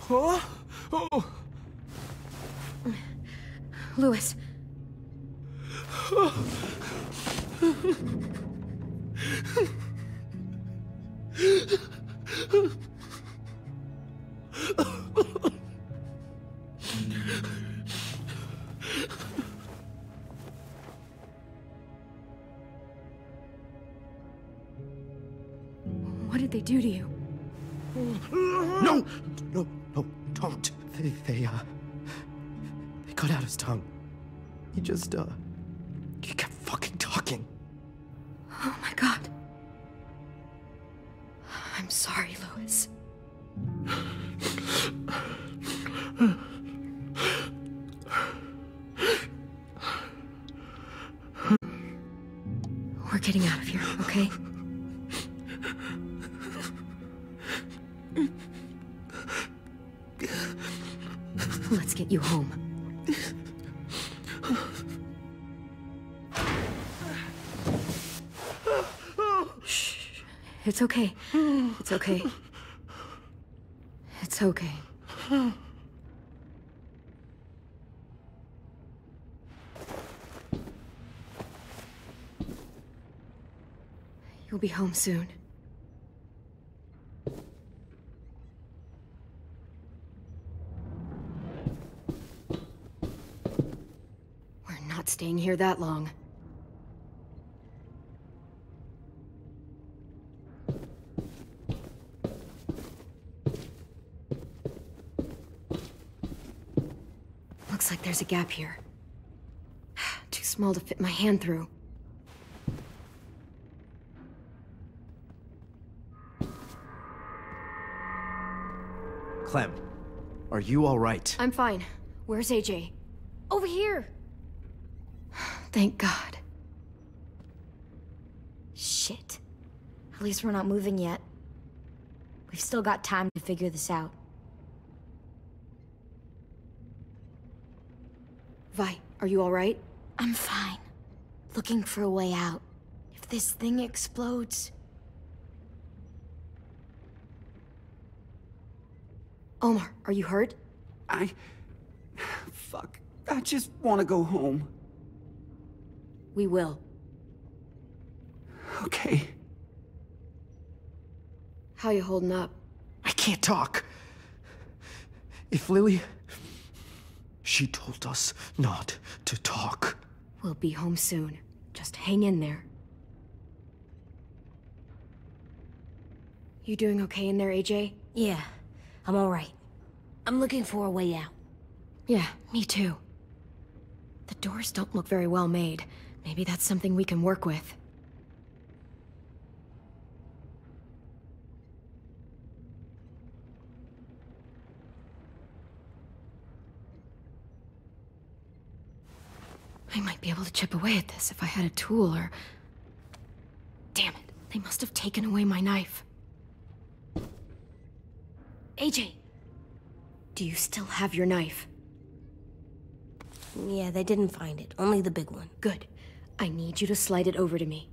Huh? Oh. Louis. What did they do to you? No, don't. They cut out his tongue. He just, he kept fucking talking. Oh my God. I'm sorry, Louis. We're getting out of here, okay? Let's get you home. Shh. It's okay. It's okay. It's okay. You'll be home soon. We're not staying here that long. Looks like there's a gap here. Too small to fit my hand through. Clem, are you all right? I'm fine. Where's AJ? Over here! Thank God. Shit. At least we're not moving yet. We've still got time to figure this out. Vi, are you alright? I'm fine. Looking for a way out. If this thing explodes... Omar, are you hurt? Fuck. I just want to go home. We will. Okay. How you holding up? I can't talk. If Lily... She told us not to talk. We'll be home soon. Just hang in there. You doing okay in there, AJ? Yeah, I'm all right. I'm looking for a way out. Yeah, me too. The doors don't look very well made. Maybe that's something we can work with. I might be able to chip away at this if I had a tool or... Damn it, they must have taken away my knife. AJ! Do you still have your knife? Yeah, they didn't find it. Only the big one. Good. I need you to slide it over to me.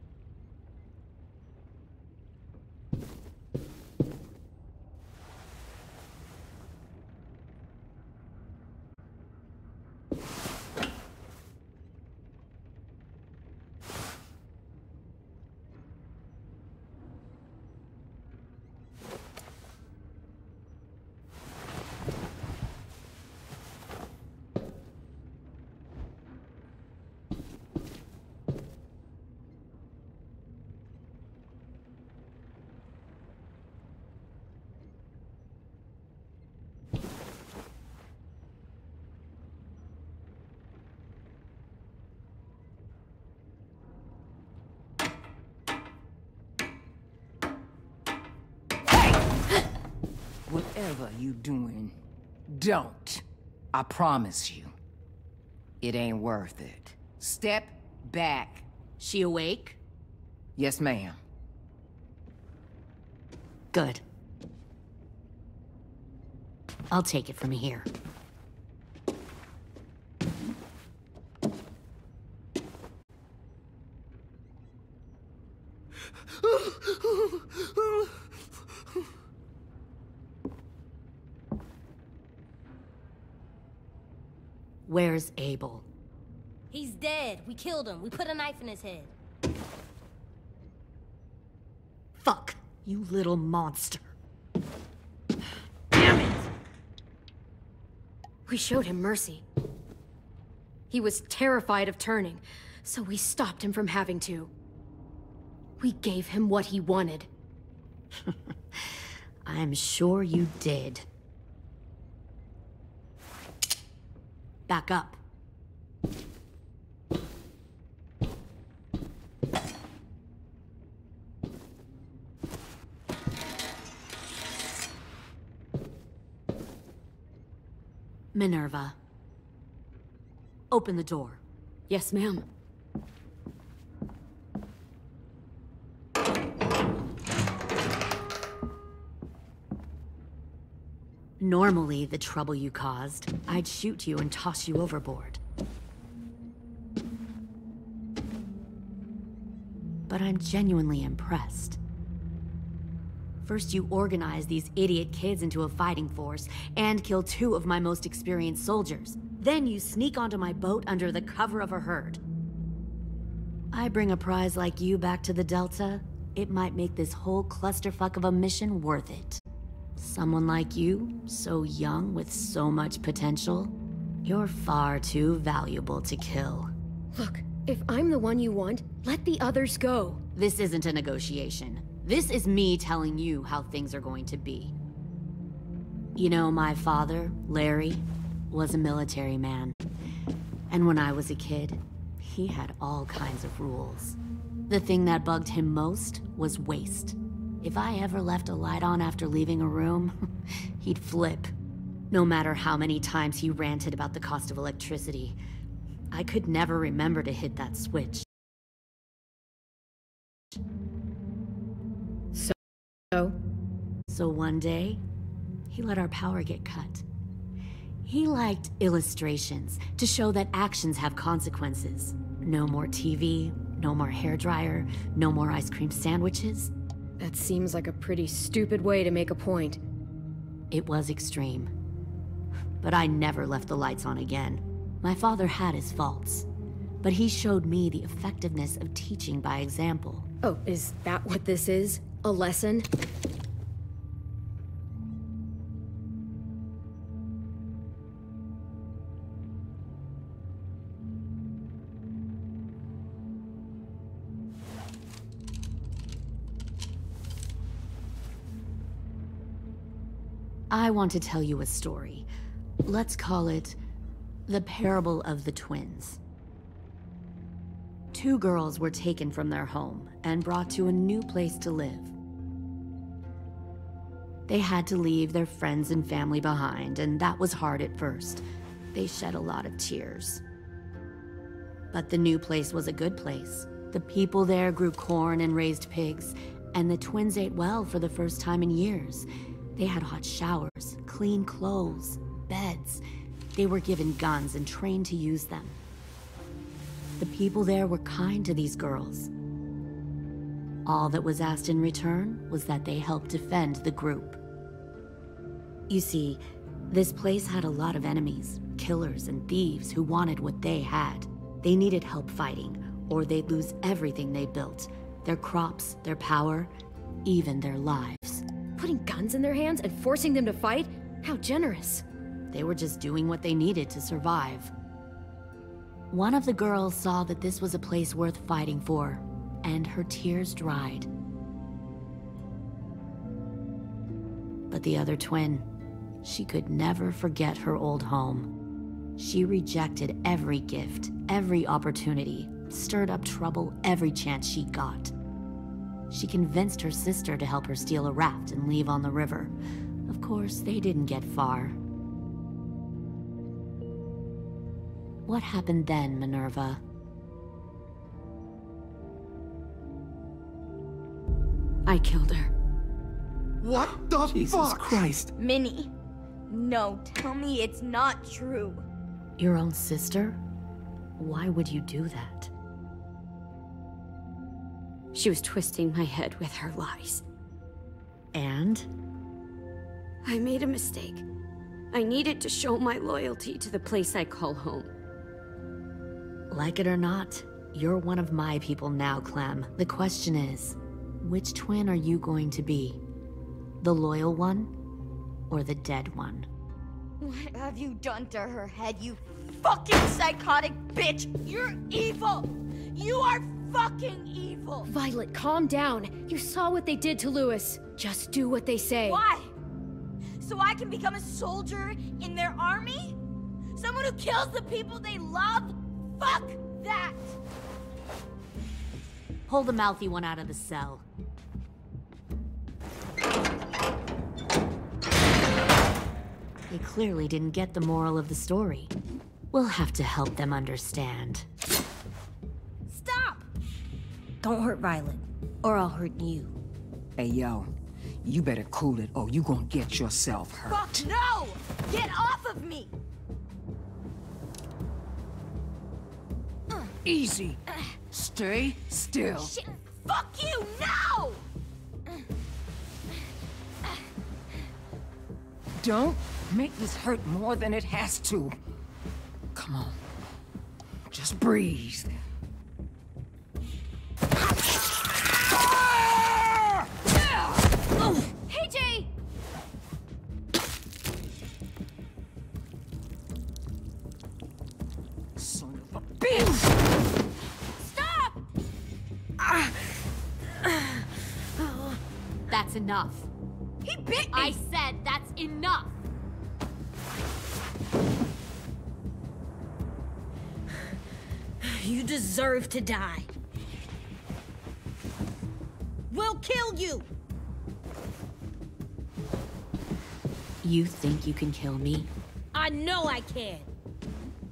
Whatever you doing, don't. I promise you. It ain't worth it. Step back. She awake? Yes, ma'am. Good. I'll take it from here. Where's Abel? He's dead. We killed him. We put a knife in his head. Fuck, you little monster. We showed him mercy. He was terrified of turning, so we stopped him from having to. We gave him what he wanted. I'm sure you did. Back up. Minerva. Open the door. Yes, ma'am. Normally, the trouble you caused, I'd shoot you and toss you overboard. But I'm genuinely impressed. First, you organize these idiot kids into a fighting force and kill 2 of my most experienced soldiers. Then you sneak onto my boat under the cover of a herd. I bring a prize like you back to the Delta, it might make this whole clusterfuck of a mission worth it. Someone like you, so young with so much potential, you're far too valuable to kill. Look, if I'm the one you want, let the others go. This isn't a negotiation. This is me telling you how things are going to be. You know, my father, Larry, was a military man. And when I was a kid, he had all kinds of rules. The thing that bugged him most was waste. If I ever left a light on after leaving a room, he'd flip. No matter how many times he ranted about the cost of electricity, I could never remember to hit that switch. So one day, he let our power get cut. He liked illustrations to show that actions have consequences. No more TV, no more hairdryer, no more ice cream sandwiches. That seems like a pretty stupid way to make a point. It was extreme. But I never left the lights on again. My father had his faults, but he showed me the effectiveness of teaching by example. Oh, is that what this is? A lesson? I want to tell you a story. Let's call it the Parable of the Twins. 2 girls were taken from their home and brought to a new place to live. They had to leave their friends and family behind, and that was hard at first. They shed a lot of tears. But the new place was a good place. The people there grew corn and raised pigs, and the twins ate well for the first time in years. They had hot showers, clean clothes, beds. They were given guns and trained to use them. The people there were kind to these girls. All that was asked in return was that they help defend the group. You see, this place had a lot of enemies, killers and thieves who wanted what they had. They needed help fighting, or they'd lose everything they built. Their crops, their power, even their lives. Putting guns in their hands and forcing them to fight? How generous. They were just doing what they needed to survive. One of the girls saw that this was a place worth fighting for, and her tears dried. But the other twin, she could never forget her old home. She rejected every gift, every opportunity, stirred up trouble every chance she got. She convinced her sister to help her steal a raft and leave on the river, Of course, they didn't get far. What happened then, Minerva? I killed her. What the Jesus Christ. Minnie, no, tell me it's not true. Your own sister? Why would you do that? She was twisting my head with her lies. And? I made a mistake. I needed to show my loyalty to the place I call home. Like it or not, you're one of my people now, Clem. The question is, which twin are you going to be? The loyal one, or the dead one? What have you done to her head, you fucking psychotic bitch? You're evil! You are fucking evil! Violet, calm down. You saw what they did to Louis. Just do what they say. Why? So I can become a soldier in their army? Someone who kills the people they love? Fuck that! Pull the mouthy one out of the cell. They clearly didn't get the moral of the story. We'll have to help them understand. Stop! Don't hurt Violet, or I'll hurt you. Hey, yo. You better cool it, or you gonna get yourself hurt. Fuck no! Get off of me! Easy. Stay still. Shit! Fuck you! No! Don't make this hurt more than it has to. Come on. Just breathe. Hey, Jay! Son of a bitch! Stop! That's enough. He bit me! I said that's enough! You deserve to die. We'll kill you! You think you can kill me? I know I can.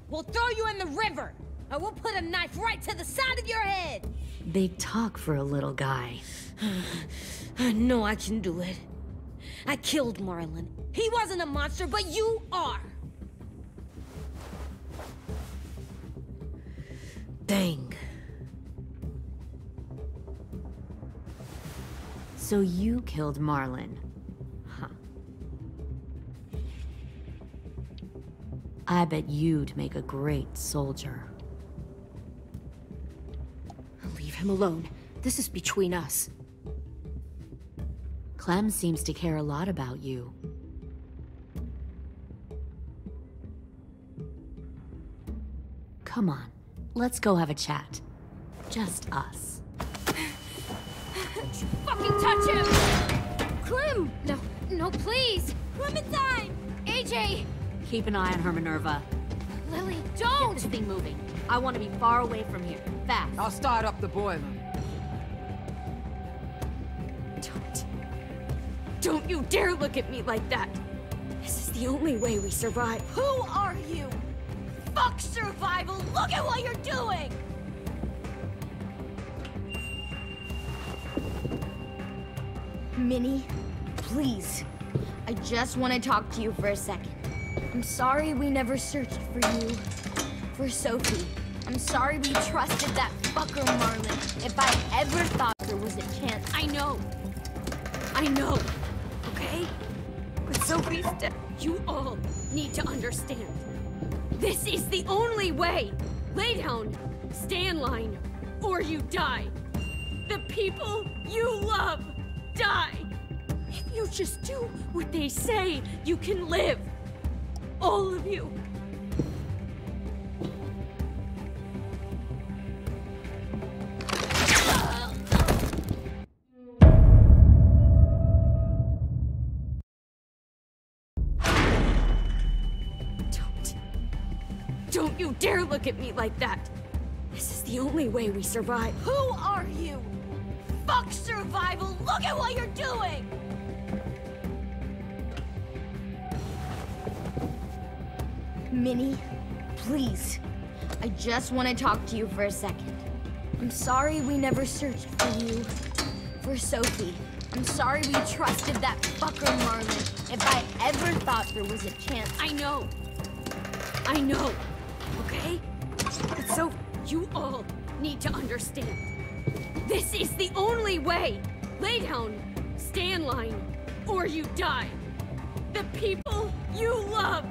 We'll throw you in the river, and we'll put a knife right to the side of your head. Big talk for a little guy. I know I can do it. I killed Marlon. He wasn't a monster, but you are. Dang. So you killed Marlon. Huh. I bet you'd make a great soldier. Leave him alone. This is between us. Clem seems to care a lot about you. Come on, let's go have a chat. Just us. Fucking touch him! Clem! No, no, please! Clementine! AJ! Keep an eye on her, Minerva. Lily, Get don't! this thing moving. I want to be far away from here. Fast. I'll start up the boiler. Don't you dare look at me like that! This is the only way we survive. Who are you? Fuck survival! Look at what you're doing! Minnie, please. I just want to talk to you for a second. I'm sorry we never searched for you. For Sophie. I'm sorry we trusted that fucker Marlon. If I ever thought there was a chance. I know. Okay? But Sophie's dead. You all need to understand. This is the only way. Lay down, stay in line, or you die. The people you love die. If you just do what they say, you can live. All of you. Don't you dare look at me like that! This is the only way we survive. Who are you? Fuck survival! Look at what you're doing! Minnie, please. I just want to talk to you for a second. I'm sorry we never searched for you. For Sophie. I'm sorry we trusted that fucker Marlon. If I ever thought there was a chance... I know, okay? But so, you all need to understand. This is the only way! Lay down, stay in line, or you die. The people you love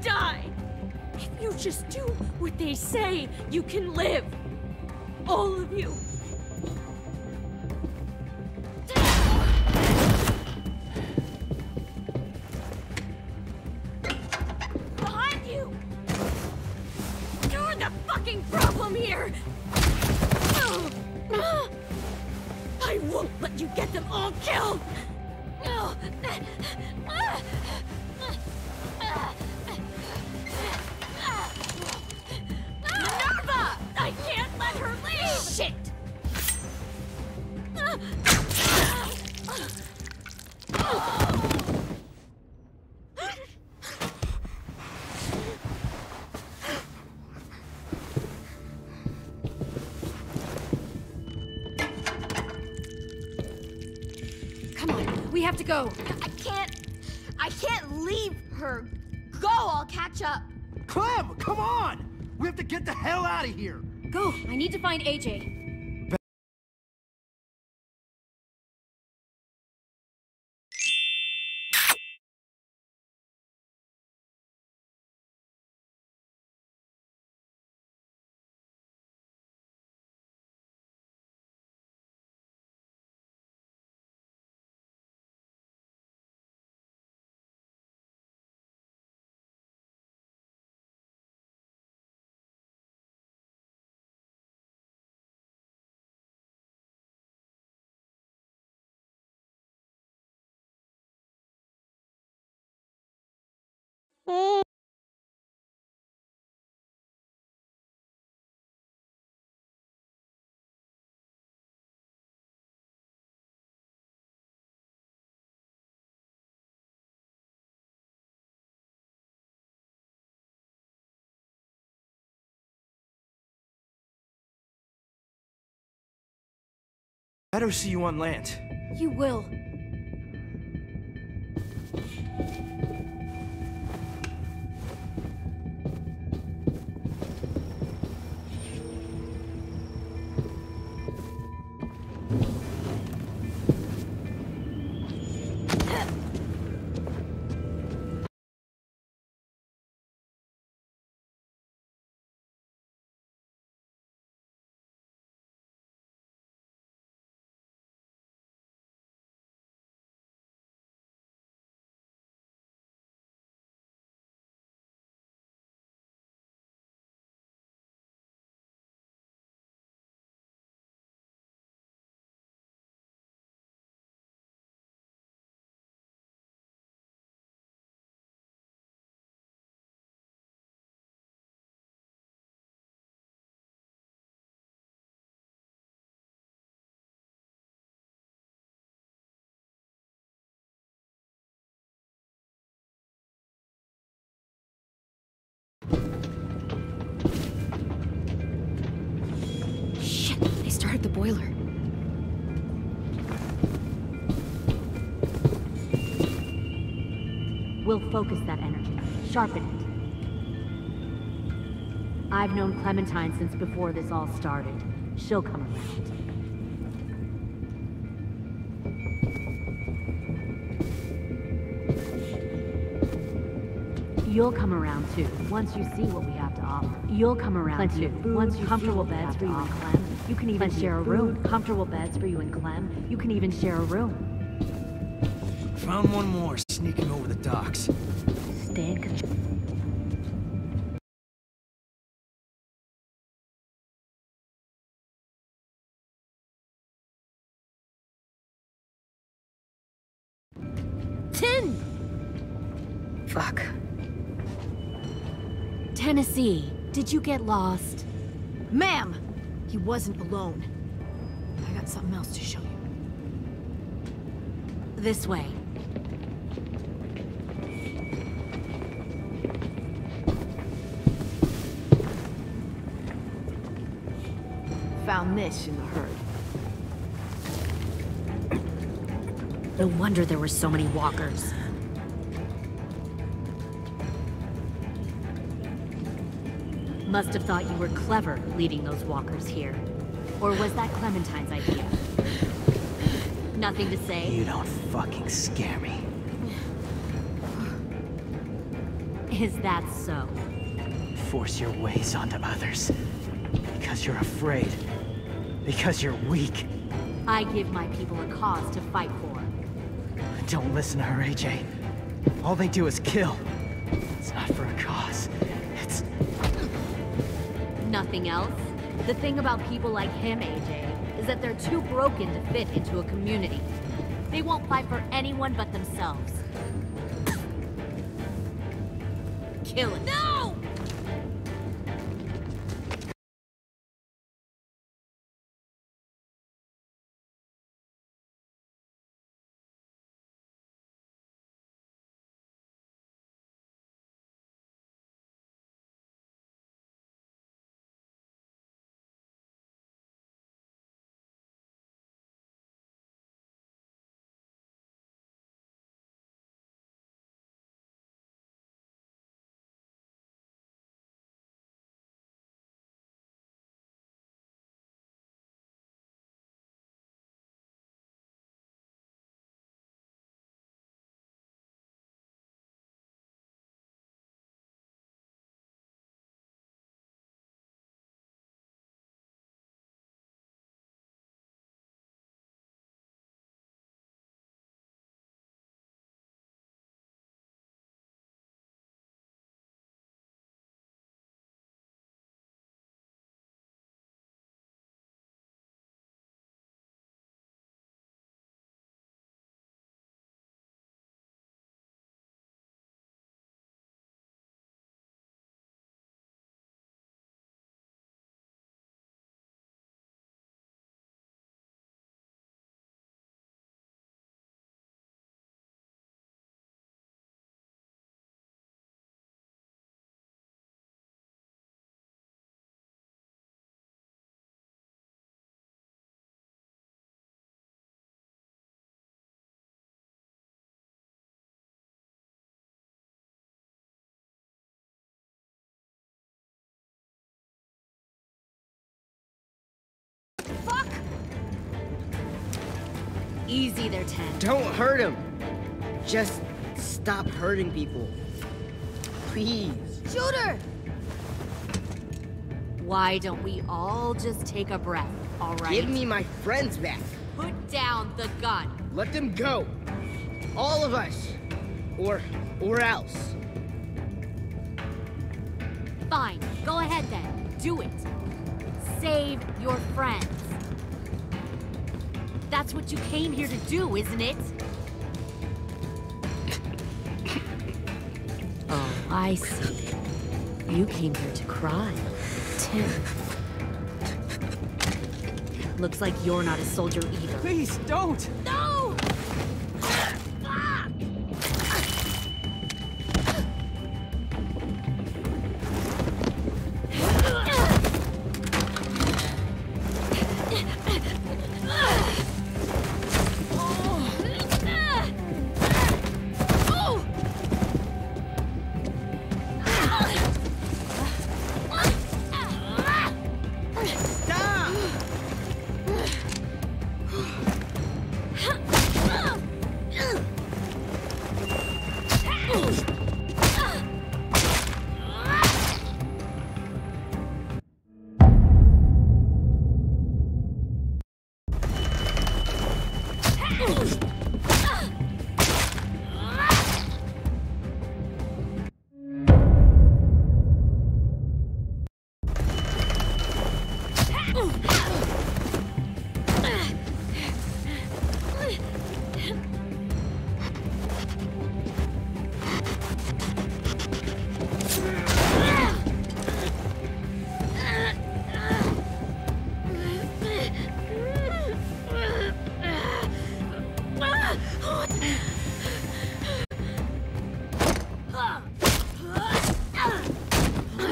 die. If you just do what they say, you can live. All of you. Behind you! You're the fucking problem here! I won't let you get them all killed! Minerva! I can't let her leave! Shit! Come on, we have to go. I can't leave her. Go, I'll catch up. Clem, come on! We have to get the hell out of here! Go, I need to find AJ. Better see you on land. You will. Shit, they started the boiler. We'll focus that energy, sharpen it. I've known Clementine since before this all started. She'll come around. You'll come around too, once you see what we have to offer. You'll come around too, once you comfortable beds for you and Clem. You can even share a room. Comfortable beds for you and Clem. You can even share a room. Found one more sneaking over the docks. Stay in control. Fuck. Tennessee, did you get lost? Ma'am! He wasn't alone. I got something else to show you. This way. found this in the herd. No wonder there were so many walkers. Must have thought you were clever leading those walkers here. Or was that Clementine's idea? Nothing to say? You don't fucking scare me. Is that so? Force your ways onto others. Because you're afraid. Because you're weak. I give my people a cause to fight for. Don't listen to her, AJ. All they do is kill. It's not for a cause. It's... Nothing else? The thing about people like him, AJ, is that they're too broken to fit into a community. They won't fight for anyone but themselves. Kill it. No! Easy there, Ten. Don't hurt him. Just stop hurting people. Please. Shoot her! Why don't we all just take a breath, all right? Give me my friends back. Put down the gun. Let them go. All of us. Or else. Fine. Go ahead then. Do it. Save your friends. That's what you came here to do, isn't it? Oh, I see. You came here to cry. Tim. Looks like you're not a soldier either. Please, don't! No!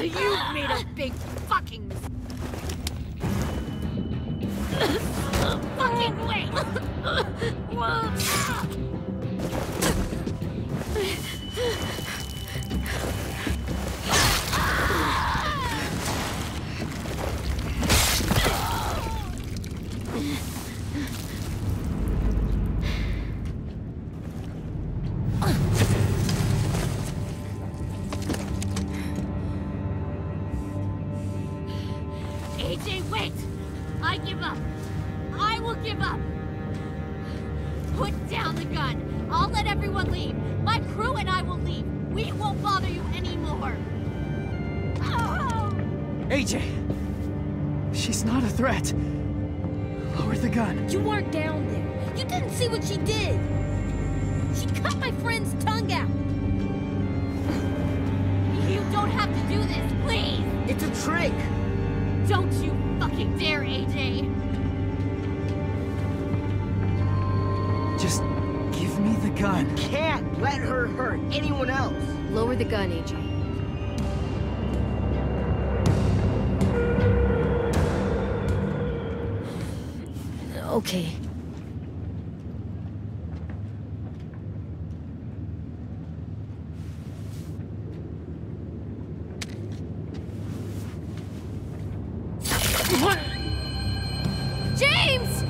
You've made a big fucking mistake. AJ, wait! I give up. I will give up. Put down the gun. I'll let everyone leave. My crew and I will leave. We won't bother you anymore. AJ! She's not a threat. Lower the gun. You weren't down there. You didn't see what she did. She cut my friend's tongue out. You don't have to do this, please! It's a trick! Don't you fucking dare, AJ! Just give me the gun. You can't let her hurt anyone else. Lower the gun, AJ. Okay. James!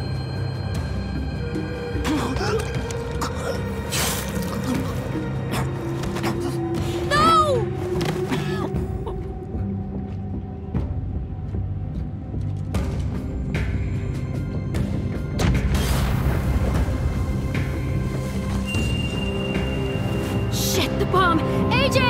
No! Shit, the bomb! AJ!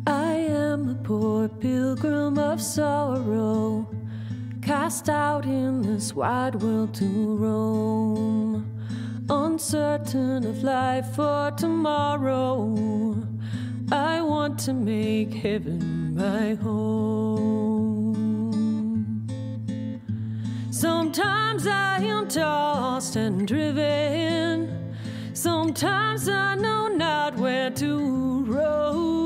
I am a poor pilgrim of sorrow, cast out in this wide world to roam, uncertain of life for tomorrow. I want to make heaven my home. Sometimes I am tossed and driven, sometimes I know not where to roam.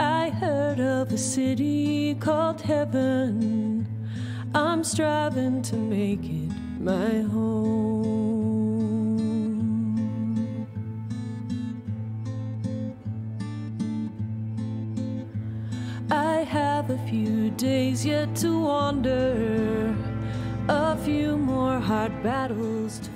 I heard of a city called heaven. I'm striving to make it my home. I have a few days yet to wander, a few more hard battles to